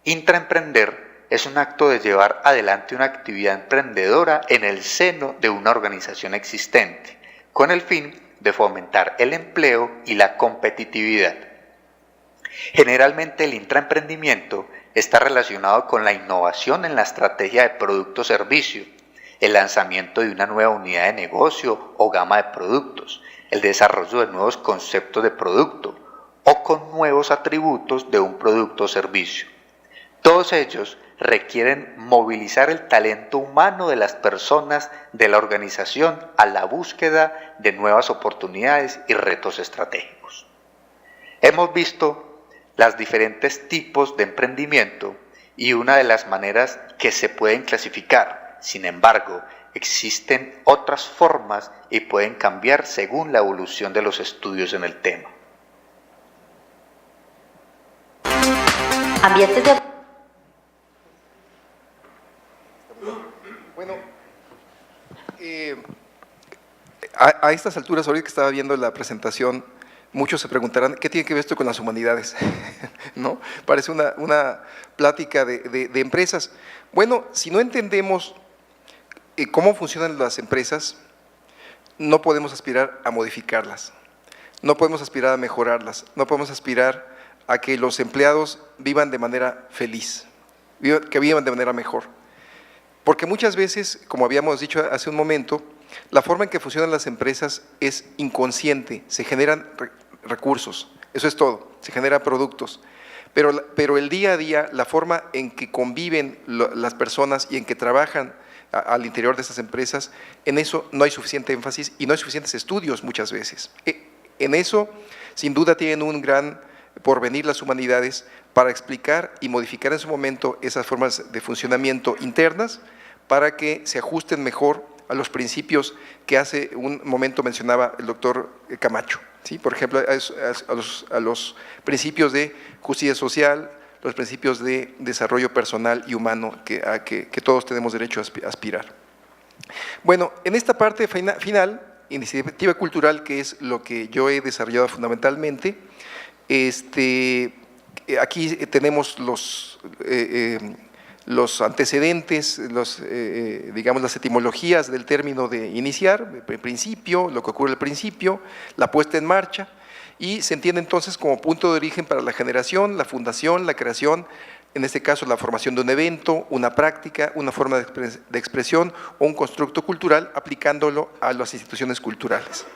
Intraemprender es un acto de llevar adelante una actividad emprendedora en el seno de una organización existente, con el fin de fomentar el empleo y la competitividad. Generalmente el intraemprendimiento está relacionado con la innovación en la estrategia de producto o servicio, el lanzamiento de una nueva unidad de negocio o gama de productos, el desarrollo de nuevos conceptos de producto, o con nuevos atributos de un producto o servicio. Todos ellos requieren movilizar el talento humano de las personas de la organización a la búsqueda de nuevas oportunidades y retos estratégicos. Hemos visto los diferentes tipos de emprendimiento y una de las maneras que se pueden clasificar. Sin embargo, existen otras formas y pueden cambiar según la evolución de los estudios en el tema. Ambientes de... Bueno, a estas alturas, ahorita que estaba viendo la presentación, muchos se preguntarán, ¿qué tiene que ver esto con las humanidades? ¿No? Parece una plática de empresas. Bueno, si no entendemos cómo funcionan las empresas, no podemos aspirar a modificarlas, no podemos aspirar a mejorarlas, no podemos aspirar a que los empleados vivan de manera feliz, que vivan de manera mejor. Porque muchas veces, como habíamos dicho hace un momento, la forma en que funcionan las empresas es inconsciente, se generan recursos, eso es todo, se generan productos. Pero el día a día, la forma en que conviven las personas y en que trabajan al interior de estas empresas, en eso no hay suficiente énfasis y no hay suficientes estudios muchas veces. En eso, sin duda, tienen un gran porvenir las humanidades para explicar y modificar en su momento esas formas de funcionamiento internas para que se ajusten mejor a los principios que hace un momento mencionaba el doctor Camacho, ¿sí? Por ejemplo, a los principios de justicia social, los principios de desarrollo personal y humano que todos tenemos derecho a aspirar. Bueno, en esta parte final, iniciativa cultural, que es lo que yo he desarrollado fundamentalmente, aquí tenemos los antecedentes, digamos las etimologías del término de iniciar, el principio, lo que ocurre al principio, la puesta en marcha, y se entiende entonces como punto de origen para la generación, la fundación, la creación, en este caso la formación de un evento, una práctica, una forma de expresión o un constructo cultural aplicándolo a las instituciones culturales.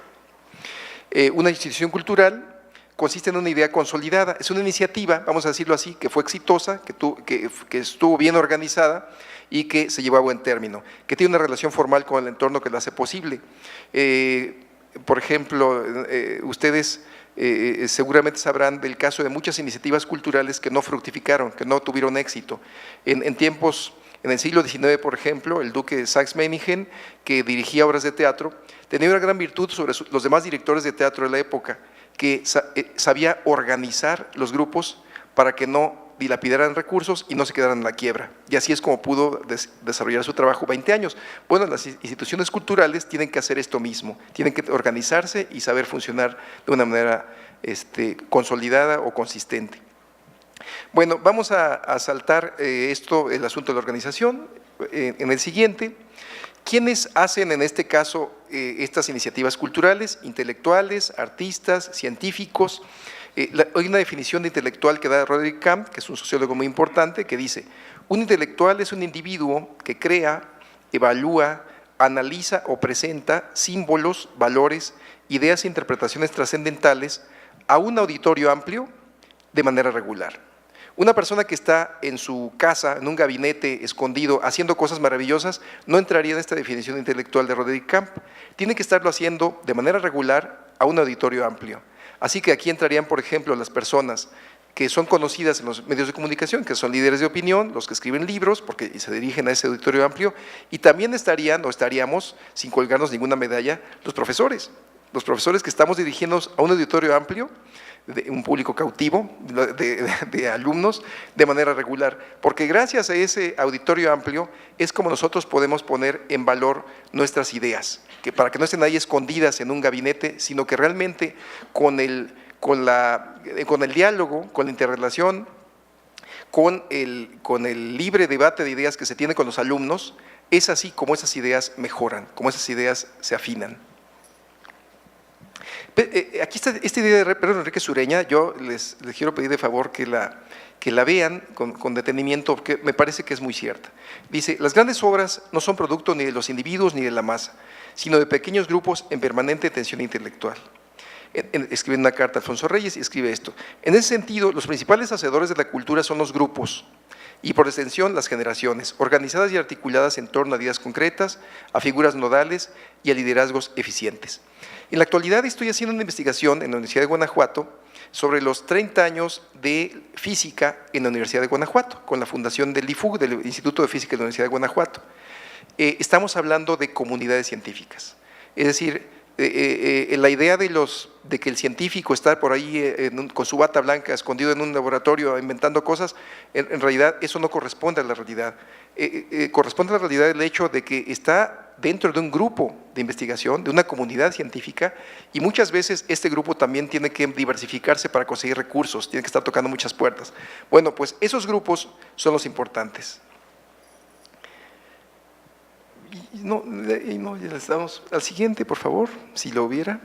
Una institución cultural consiste en una idea consolidada. Es una iniciativa, vamos a decirlo así, que fue exitosa, que estuvo bien organizada y que se llevó a buen término, que tiene una relación formal con el entorno que lo hace posible. Por ejemplo, ustedes seguramente sabrán del caso de muchas iniciativas culturales que no fructificaron, que no tuvieron éxito. En el siglo XIX, por ejemplo, el duque Saxe-Meiningen, que dirigía obras de teatro, tenía una gran virtud sobre los demás directores de teatro de la época, que sabía organizar los grupos para que no dilapidaran recursos y no se quedaran en la quiebra. Y así es como pudo desarrollar su trabajo 20 años. Bueno, las instituciones culturales tienen que hacer esto mismo, tienen que organizarse y saber funcionar de una manera consolidada o consistente. Bueno, vamos a saltar el asunto de la organización. En el siguiente, ¿quiénes hacen en este caso estas iniciativas culturales? Intelectuales, artistas, científicos. Hay una definición de intelectual que da Roderick Camp, que es un sociólogo muy importante, que dice: un intelectual es un individuo que crea, evalúa, analiza o presenta símbolos, valores, ideas e interpretaciones trascendentales a un auditorio amplio de manera regular. Una persona que está en su casa, en un gabinete escondido, haciendo cosas maravillosas, no entraría en esta definición intelectual de Roderick Camp. Tiene que estarlo haciendo de manera regular a un auditorio amplio. Así que aquí entrarían, por ejemplo, las personas que son conocidas en los medios de comunicación, que son líderes de opinión, los que escriben libros, porque se dirigen a ese auditorio amplio, y también estaríamos, sin colgarnos ninguna medalla, los profesores que estamos dirigiéndonos a un auditorio amplio, de un público cautivo, de alumnos, de manera regular, porque gracias a ese auditorio amplio es como nosotros podemos poner en valor nuestras ideas, que para que no estén ahí escondidas en un gabinete, sino que realmente con el diálogo, con la interrelación, con el libre debate de ideas que se tiene con los alumnos, es así como esas ideas mejoran, como esas ideas se afinan. Aquí está esta idea de Pedro Enrique Sureña. Yo les quiero pedir de favor que la vean con detenimiento, porque me parece que es muy cierta. Dice: las grandes obras no son producto ni de los individuos ni de la masa, sino de pequeños grupos en permanente tensión intelectual. Escribe una carta a Alfonso Reyes y escribe esto: en ese sentido, los principales hacedores de la cultura son los grupos, y por extensión las generaciones, organizadas y articuladas en torno a ideas concretas, a figuras nodales y a liderazgos eficientes. En la actualidad estoy haciendo una investigación en la Universidad de Guanajuato sobre los 30 años de física en la Universidad de Guanajuato, con la fundación del IFUG, del Instituto de Física de la Universidad de Guanajuato. Estamos hablando de comunidades científicas, es decir, la idea de que el científico está por ahí con su bata blanca escondido en un laboratorio inventando cosas, en realidad eso no corresponde a la realidad. Corresponde a la realidad el hecho de que está dentro de un grupo de investigación, de una comunidad científica, y muchas veces este grupo también tiene que diversificarse para conseguir recursos, tiene que estar tocando muchas puertas. Bueno, pues esos grupos son los importantes. Ya estamos al siguiente, por favor, si lo hubiera.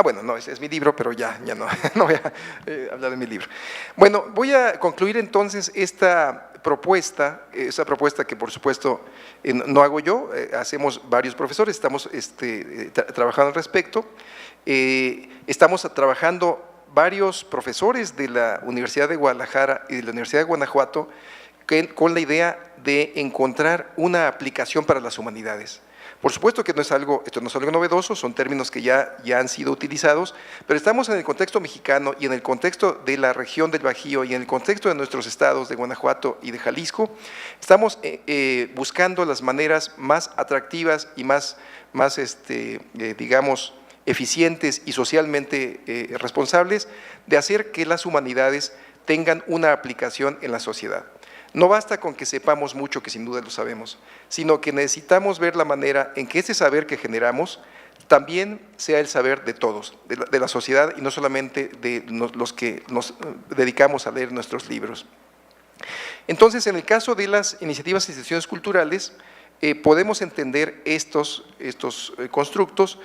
Bueno, no, ese es mi libro, pero ya no voy a hablar de mi libro. Bueno, voy a concluir entonces esta propuesta que por supuesto no hago yo, hacemos varios profesores, estamos trabajando al respecto. Estamos trabajando varios profesores de la Universidad de Guadalajara y de la Universidad de Guanajuato con la idea de encontrar una aplicación para las humanidades. Por supuesto que esto no es algo novedoso, son términos que ya han sido utilizados, pero estamos en el contexto mexicano y en el contexto de la región del Bajío y en el contexto de nuestros estados de Guanajuato y de Jalisco, estamos buscando las maneras más atractivas y más digamos, eficientes y socialmente responsables de hacer que las humanidades tengan una aplicación en la sociedad. No basta con que sepamos mucho, que sin duda lo sabemos, sino que necesitamos ver la manera en que ese saber que generamos también sea el saber de todos, de la sociedad, y no solamente de los que nos dedicamos a leer nuestros libros. Entonces, en el caso de las iniciativas e instituciones culturales, podemos entender estos constructos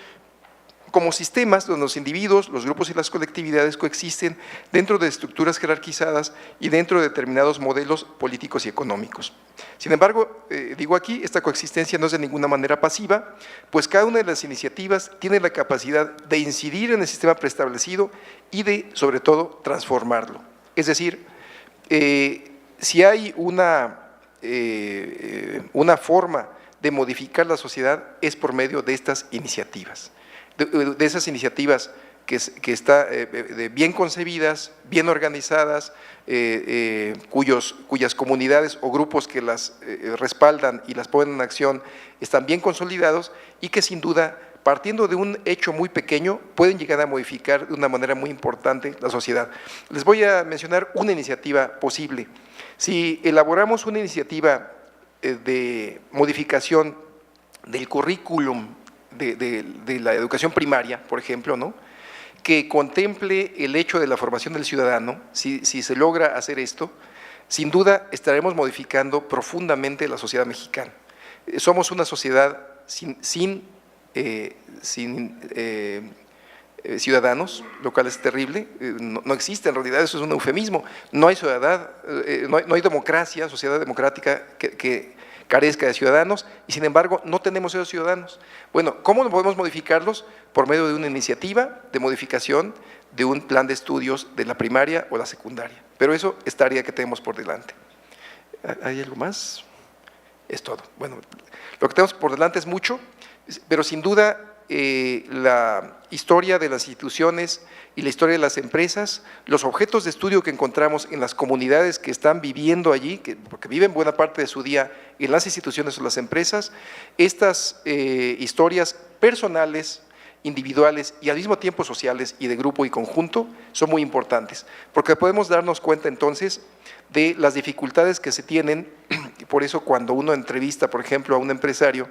como sistemas donde los individuos, los grupos y las colectividades coexisten dentro de estructuras jerarquizadas y dentro de determinados modelos políticos y económicos. Sin embargo, digo aquí, esta coexistencia no es de ninguna manera pasiva, pues cada una de las iniciativas tiene la capacidad de incidir en el sistema preestablecido y de, sobre todo, transformarlo. Es decir, si hay una forma de modificar la sociedad es por medio de estas iniciativas. De esas iniciativas que están bien concebidas, bien organizadas, cuyas comunidades o grupos que las respaldan y las ponen en acción están bien consolidados y que sin duda, partiendo de un hecho muy pequeño, pueden llegar a modificar de una manera muy importante la sociedad. Les voy a mencionar una iniciativa posible. Si elaboramos una iniciativa de modificación del currículum de la educación primaria, por ejemplo, ¿no?, que contemple el hecho de la formación del ciudadano, si se logra hacer esto, sin duda estaremos modificando profundamente la sociedad mexicana. Somos una sociedad sin ciudadanos, lo cual es terrible, no existe, en realidad eso es un eufemismo, no hay ciudad, no hay democracia, sociedad democrática que carezca de ciudadanos y sin embargo no tenemos esos ciudadanos. Bueno, ¿cómo podemos modificarlos? Por medio de una iniciativa de modificación de un plan de estudios de la primaria o la secundaria, pero eso es tarea que tenemos por delante. ¿Hay algo más? Es todo. Bueno, lo que tenemos por delante es mucho, pero sin duda la historia de las instituciones y la historia de las empresas, los objetos de estudio que encontramos en las comunidades que están viviendo allí, porque viven buena parte de su día en las instituciones o las empresas, estas historias personales, individuales y al mismo tiempo sociales y de grupo y conjunto son muy importantes, porque podemos darnos cuenta entonces de las dificultades que se tienen, y por eso cuando uno entrevista, por ejemplo, a un empresario,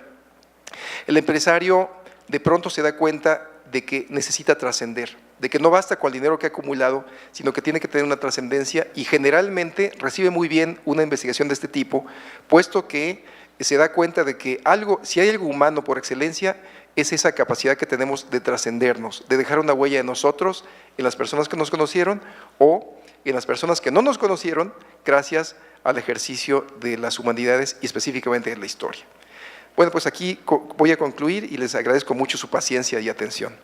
el empresario de pronto se da cuenta de que necesita trascender, de que no basta con el dinero que ha acumulado, sino que tiene que tener una trascendencia y generalmente recibe muy bien una investigación de este tipo, puesto que se da cuenta de que si hay algo humano por excelencia, es esa capacidad que tenemos de trascendernos, de dejar una huella en nosotros, en las personas que nos conocieron o en las personas que no nos conocieron, gracias al ejercicio de las humanidades y específicamente de la historia. Bueno, pues aquí voy a concluir y les agradezco mucho su paciencia y atención.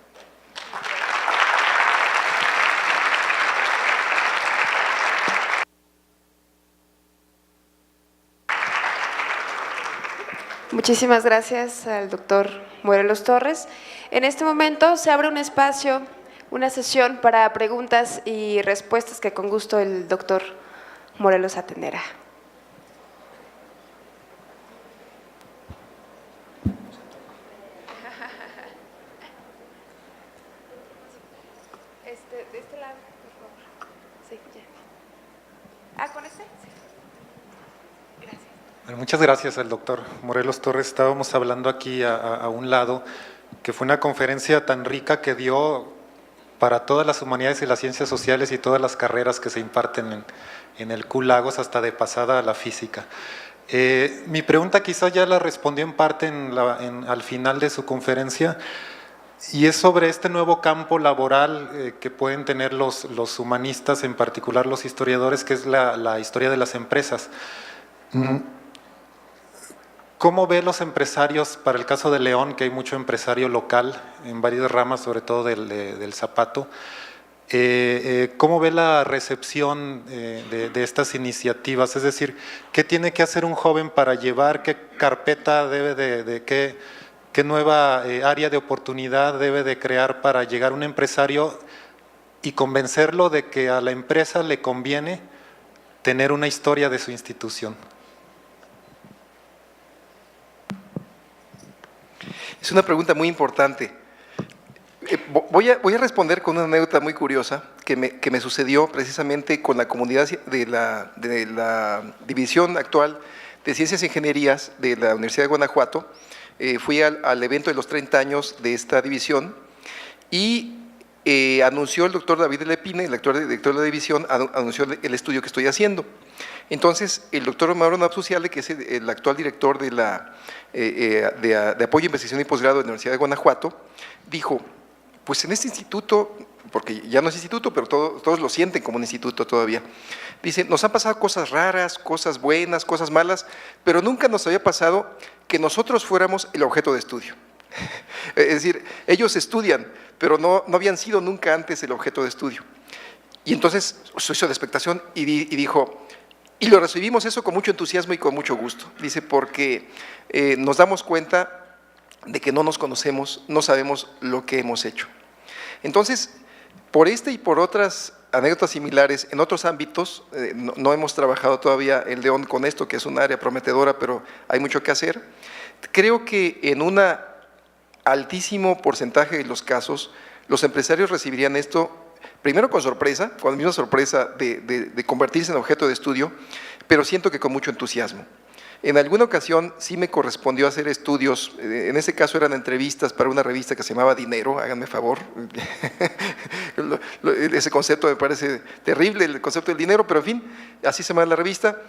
Muchísimas gracias al doctor Morelos Torres. En este momento se abre un espacio, una sesión para preguntas y respuestas que con gusto el doctor Morelos atenderá. De este lado, por favor. Sí, ya. ¿Con este? Sí. Gracias. Bueno, muchas gracias al doctor Morelos Torres. Estábamos hablando aquí a un lado, que fue una conferencia tan rica que dio para todas las humanidades y las ciencias sociales y todas las carreras que se imparten en el CU Lagos, hasta de pasada a la física. Mi pregunta quizá ya la respondió en parte al final de su conferencia, y es sobre este nuevo campo laboral que pueden tener los humanistas, en particular los historiadores, que es la historia de las empresas. ¿Cómo ve los empresarios, para el caso de León, que hay mucho empresario local en varias ramas, sobre todo del zapato? ¿Cómo ve la recepción de estas iniciativas? Es decir, ¿qué tiene que hacer un joven para llevar? ¿Qué carpeta debe qué nueva área de oportunidad debe de crear para llegar a un empresario y convencerlo de que a la empresa le conviene tener una historia de su institución? Es una pregunta muy importante. Voy a responder con una anécdota muy curiosa que me sucedió precisamente con la comunidad de la división actual de Ciencias e Ingenierías de la Universidad de Guanajuato. Fui al evento de los 30 años de esta división y anunció el doctor David Lepine, el actual director de la división, anunció el estudio que estoy haciendo. Entonces, el doctor Mauro Napsuciale, que es el actual director de apoyo, investigación y posgrado de la Universidad de Guanajuato, dijo: pues en este instituto, porque ya no es instituto, pero todos lo sienten como un instituto todavía, dice, nos han pasado cosas raras, cosas buenas, cosas malas, pero nunca nos había pasado que nosotros fuéramos el objeto de estudio. Es decir, ellos estudian, pero no habían sido nunca antes el objeto de estudio. Y entonces se hizo la expectación y dijo, y lo recibimos eso con mucho entusiasmo y con mucho gusto. Dice, porque nos damos cuenta de que no nos conocemos, no sabemos lo que hemos hecho. Entonces, por este y por otras anécdotas similares, en otros ámbitos, no hemos trabajado todavía en León con esto, que es un área prometedora, pero hay mucho que hacer. Creo que en un altísimo porcentaje de los casos, los empresarios recibirían esto primero con sorpresa, con la misma sorpresa de convertirse en objeto de estudio, pero siento que con mucho entusiasmo. En alguna ocasión sí me correspondió hacer estudios, en ese caso eran entrevistas para una revista que se llamaba Dinero, háganme favor, ese concepto me parece terrible, el concepto del dinero, pero en fin, así se llama la revista.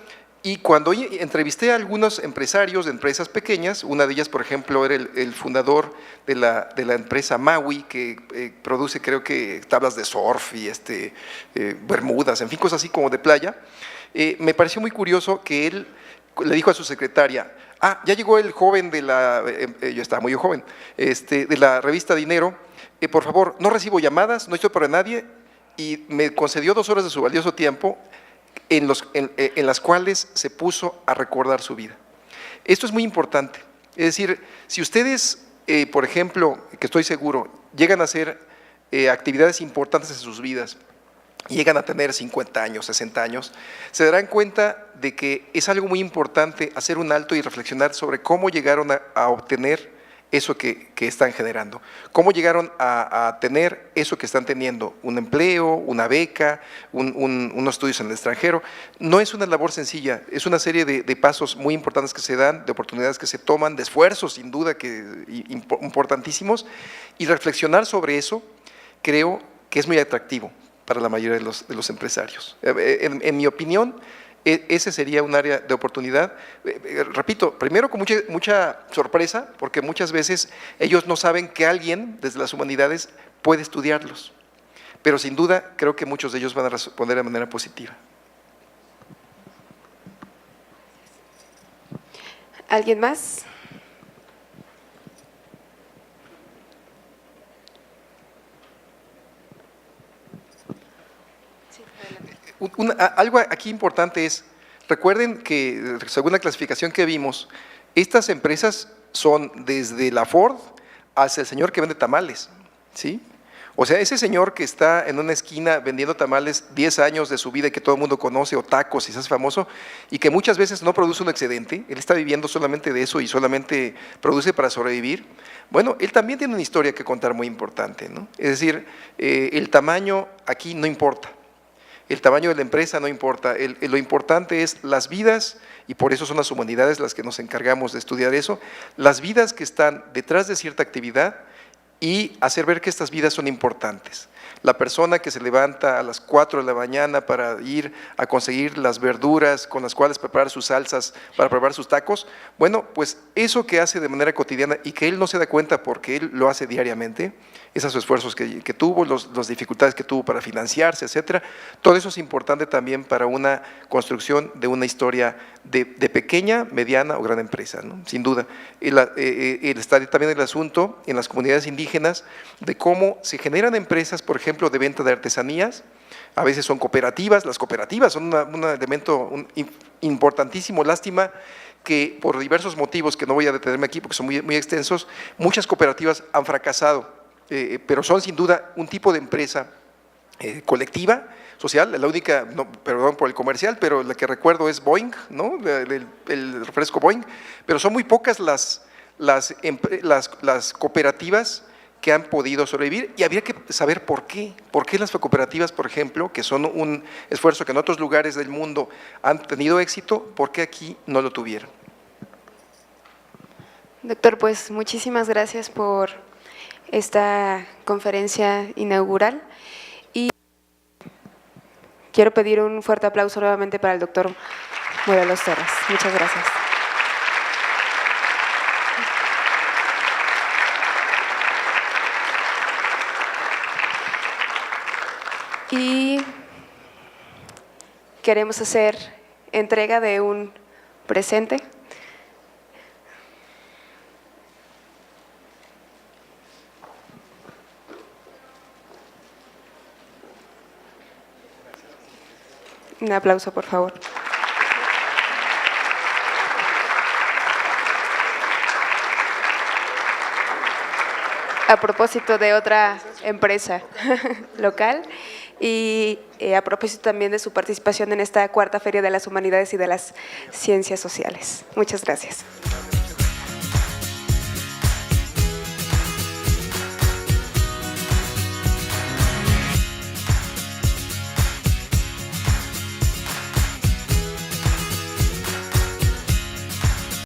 Y cuando entrevisté a algunos empresarios de empresas pequeñas, una de ellas, por ejemplo, era el fundador de la empresa Maui, que produce, creo que, tablas de surf y bermudas, en fin, cosas así como de playa. Me pareció muy curioso que él le dijo a su secretaria, ya llegó el joven de yo estaba muy joven, de la revista Dinero, por favor, no recibo llamadas, no estoy para nadie, y me concedió 2 horas de su valioso tiempo, en las cuales se puso a recordar su vida. Esto es muy importante, es decir, si ustedes, por ejemplo, que estoy seguro, llegan a hacer actividades importantes en sus vidas, llegan a tener 50 años, 60 años, se darán cuenta de que es algo muy importante hacer un alto y reflexionar sobre cómo llegaron a obtener eso que están generando, cómo llegaron a tener eso que están teniendo, un empleo, una beca, unos estudios en el extranjero. No es una labor sencilla, es una serie de pasos muy importantes que se dan, de oportunidades que se toman, de esfuerzos sin duda importantísimos, y reflexionar sobre eso creo que es muy atractivo para la mayoría de los empresarios. En mi opinión, ese sería un área de oportunidad. Repito, primero con mucha sorpresa, porque muchas veces ellos no saben que alguien desde las humanidades puede estudiarlos, pero sin duda creo que muchos de ellos van a responder de manera positiva. ¿Alguien más? Algo aquí importante es, recuerden que según la clasificación que vimos, estas empresas son desde la Ford hasta el señor que vende tamales, ¿sí? O sea, ese señor que está en una esquina vendiendo tamales 10 años de su vida y que todo el mundo conoce, o tacos y se hace famoso, y que muchas veces no produce un excedente, él está viviendo solamente de eso y solamente produce para sobrevivir. Bueno, él también tiene una historia que contar muy importante, ¿no? Es decir, el tamaño aquí no importa. El tamaño de la empresa no importa, lo importante es las vidas, y por eso son las humanidades las que nos encargamos de estudiar eso, las vidas que están detrás de cierta actividad y hacer ver que estas vidas son importantes. La persona que se levanta a las 4 de la mañana para ir a conseguir las verduras con las cuales preparar sus salsas, para preparar sus tacos, bueno, pues eso que hace de manera cotidiana y que él no se da cuenta porque él lo hace diariamente, esos esfuerzos que tuvo, las dificultades que tuvo para financiarse, etcétera, todo eso es importante también para una construcción de una historia de pequeña, mediana o gran empresa, ¿no? Sin duda. Está también el asunto en las comunidades indígenas de cómo se generan empresas, por ejemplo, de venta de artesanías, a veces son cooperativas, las cooperativas son un elemento importantísimo, lástima que por diversos motivos que no voy a detenerme aquí porque son muy extensos, muchas cooperativas han fracasado, pero son sin duda un tipo de empresa colectiva, social, la única, no, perdón por el comercial, pero la que recuerdo es Boeing, ¿no? El refresco Boeing, pero son muy pocas las cooperativas que han podido sobrevivir y habría que saber por qué. ¿Por qué las cooperativas, por ejemplo, que son un esfuerzo que en otros lugares del mundo han tenido éxito, por qué aquí no lo tuvieron? Doctor, pues muchísimas gracias por esta conferencia inaugural y quiero pedir un fuerte aplauso nuevamente para el doctor Morelos Torres. Muchas gracias. Y queremos hacer entrega de un presente. Un aplauso, por favor. A propósito de otra empresa local y a propósito también de su participación en esta cuarta Feria de las Humanidades y de las Ciencias Sociales. Muchas gracias.